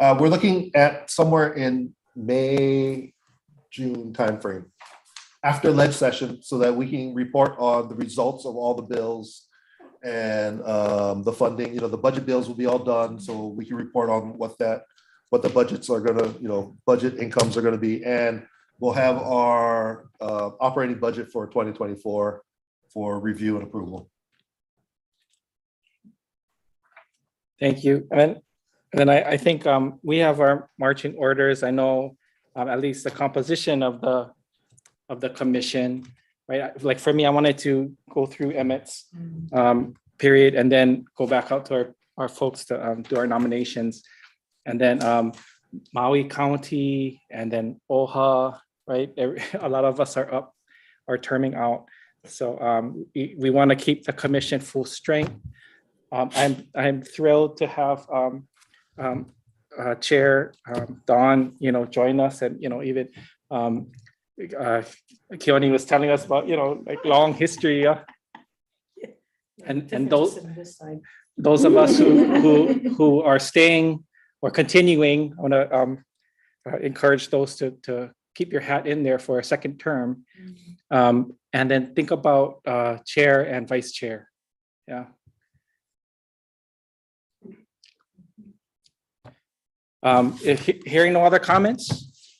We're looking at somewhere in May, June timeframe, after ledge session, so that we can report on the results of all the bills and the funding. The budget bills will be all done, so we can report on what the budgets are gonna, budget incomes are gonna be, and we'll have our operating budget for 2024 for review and approval. Thank you. And then I think we have our marching orders. I know at least the composition of the commission, right? Like for me, I wanted to go through Emmett's period and then go back out to our folks to do our nominations. And then Maui County and then OHA, right? A lot of us are terming out. So we want to keep the commission full strength. I'm thrilled to have Chair Dawn, join us, and even Keone was telling us about like long history, and those of us who are staying or continuing, I want to encourage those to keep your hat in there for a second term, and then think about chair and vice chair. Yeah. If hearing no other comments,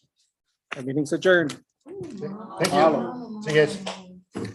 our meeting's adjourned. Thank you. See you guys.